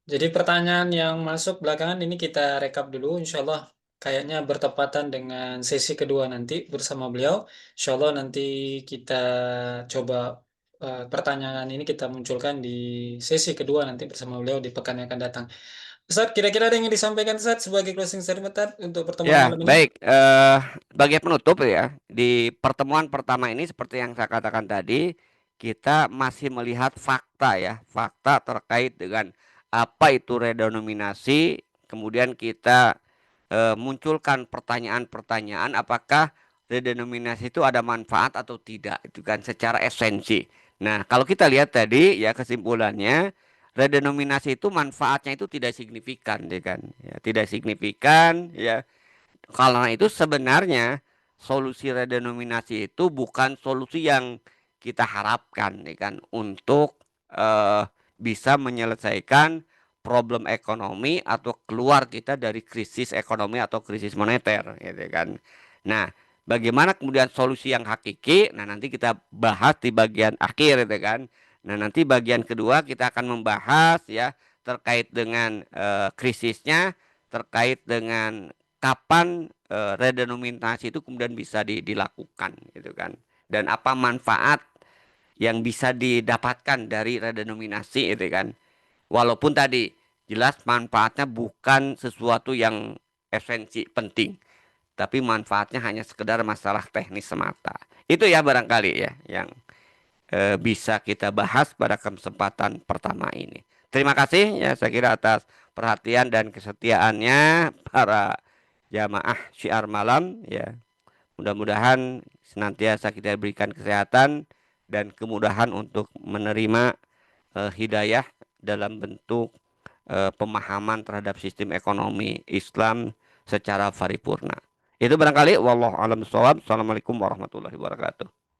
Jadi pertanyaan yang masuk belakangan ini kita rekap dulu. Insya Allah kayaknya bertepatan dengan sesi kedua nanti bersama beliau. Insya Allah nanti kita coba pertanyaan ini kita munculkan di sesi kedua nanti bersama beliau di pekan yang akan datang. Ustaz, kira-kira ada yang ingin disampaikan Ustaz sebagai closing statement Ustaz, untuk pertemuan Ya, malam ini? baik. Sebagai penutup ya, di pertemuan pertama ini seperti yang saya katakan tadi, kita masih melihat fakta ya, fakta terkait dengan apa itu redenominasi. Kemudian kita munculkan pertanyaan-pertanyaan, apakah redenominasi itu ada manfaat atau tidak, itu kan secara esensi. Nah, kalau kita lihat tadi ya kesimpulannya, redenominasi itu manfaatnya itu tidak signifikan, ya kan? Ya, tidak signifikan ya. Karena itu sebenarnya solusi redenominasi itu bukan solusi yang kita harapkan, ya kan, untuk bisa menyelesaikan problem ekonomi atau keluar kita dari krisis ekonomi atau krisis moneter, gitu kan. Nah, bagaimana kemudian solusi yang hakiki? Nah, nanti kita bahas di bagian akhir, gitu kan. Nah, nanti bagian kedua kita akan membahas ya terkait dengan krisisnya, terkait dengan kapan redenominasi itu kemudian bisa dilakukan gitu kan, dan apa manfaat yang bisa didapatkan dari redenominasi itu kan, walaupun tadi jelas manfaatnya bukan sesuatu yang esensi penting, tapi manfaatnya hanya sekedar masalah teknis semata. Itu ya barangkali ya yang bisa kita bahas pada kesempatan pertama ini. Terima kasih ya, saya kira atas perhatian dan kesetiaannya para jamaah syiar malam ya. Mudah-mudahan senantiasa kita berikan kesehatan dan kemudahan untuk menerima hidayah dalam bentuk pemahaman terhadap sistem ekonomi Islam secara paripurna. Itu barangkali wallahu alam shawab. Assalamualaikum warahmatullahi wabarakatuh.